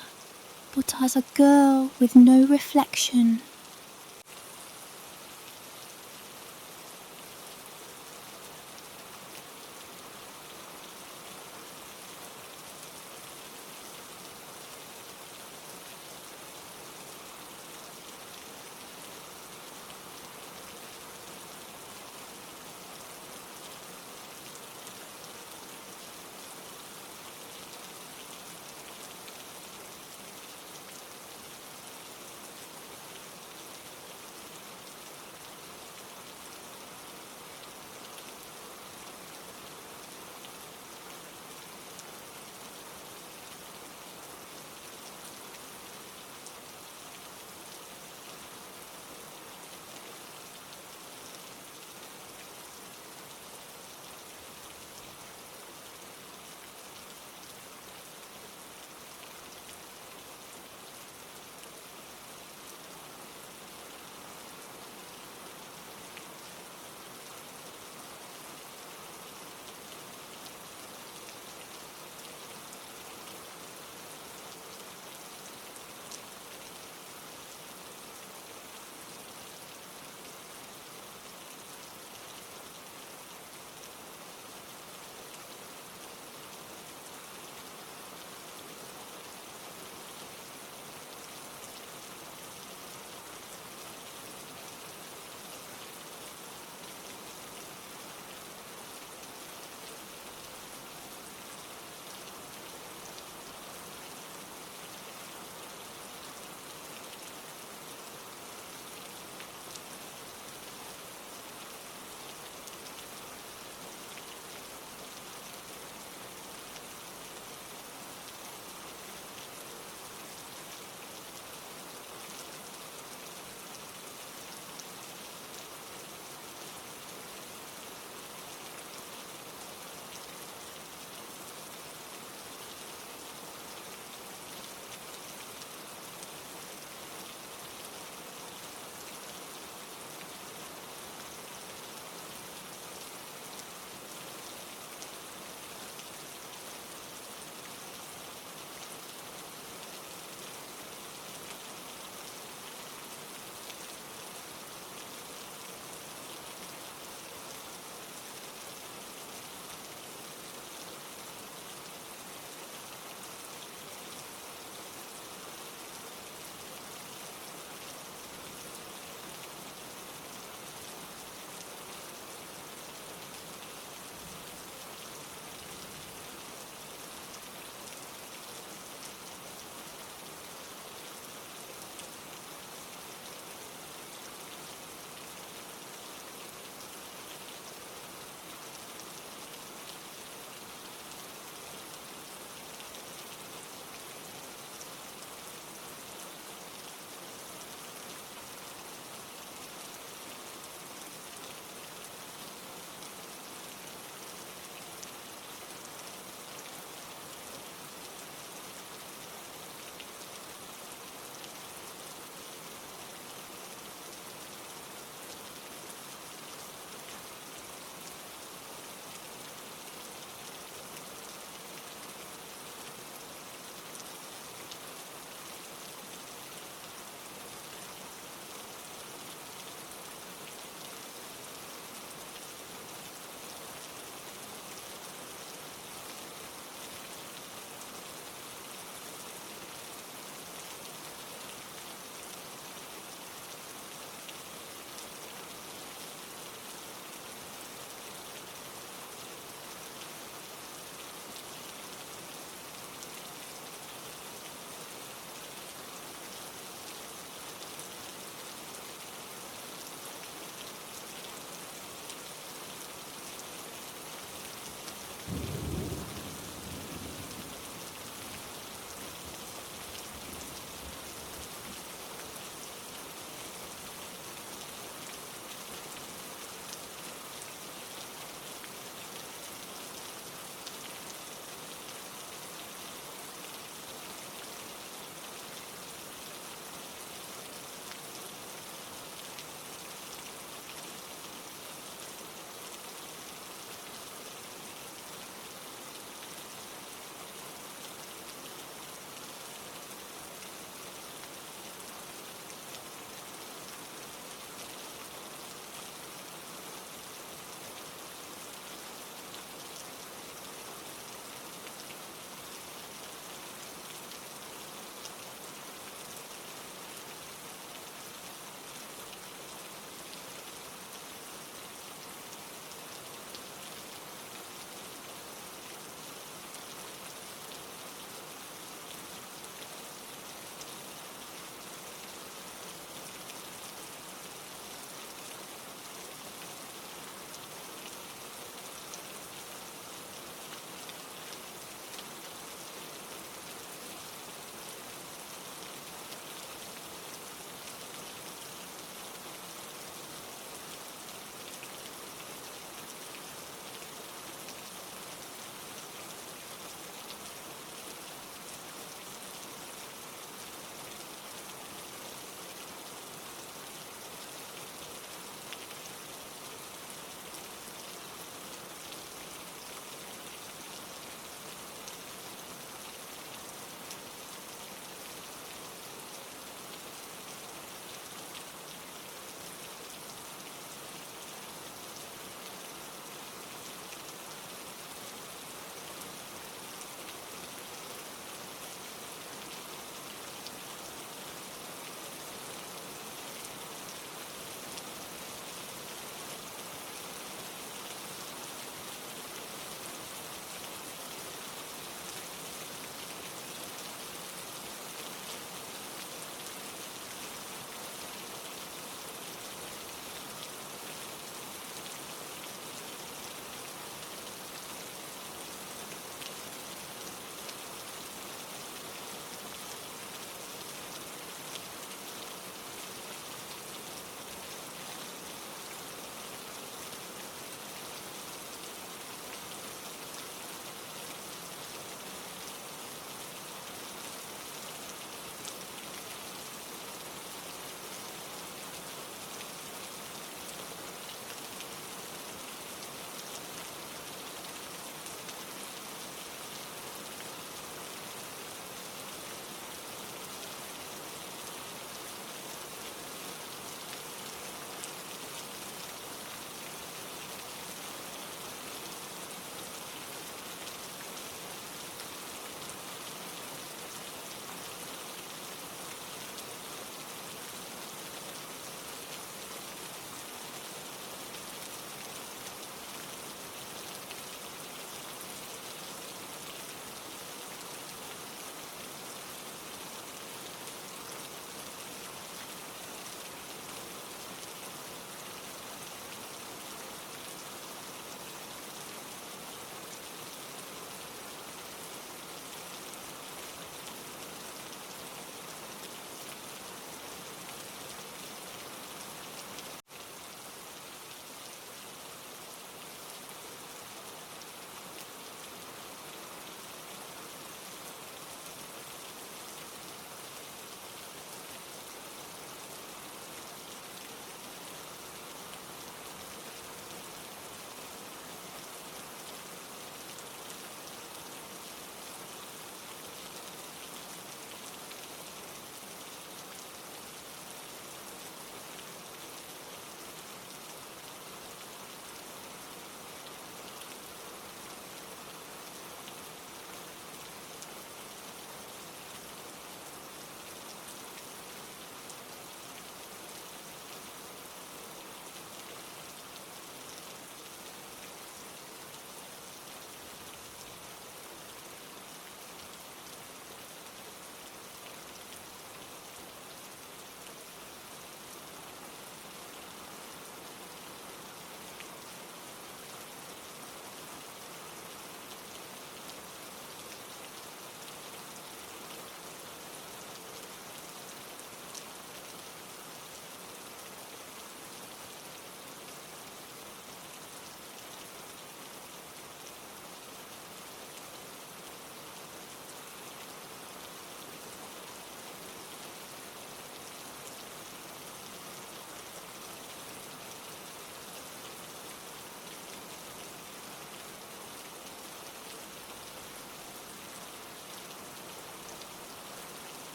but as a girl with no reflection,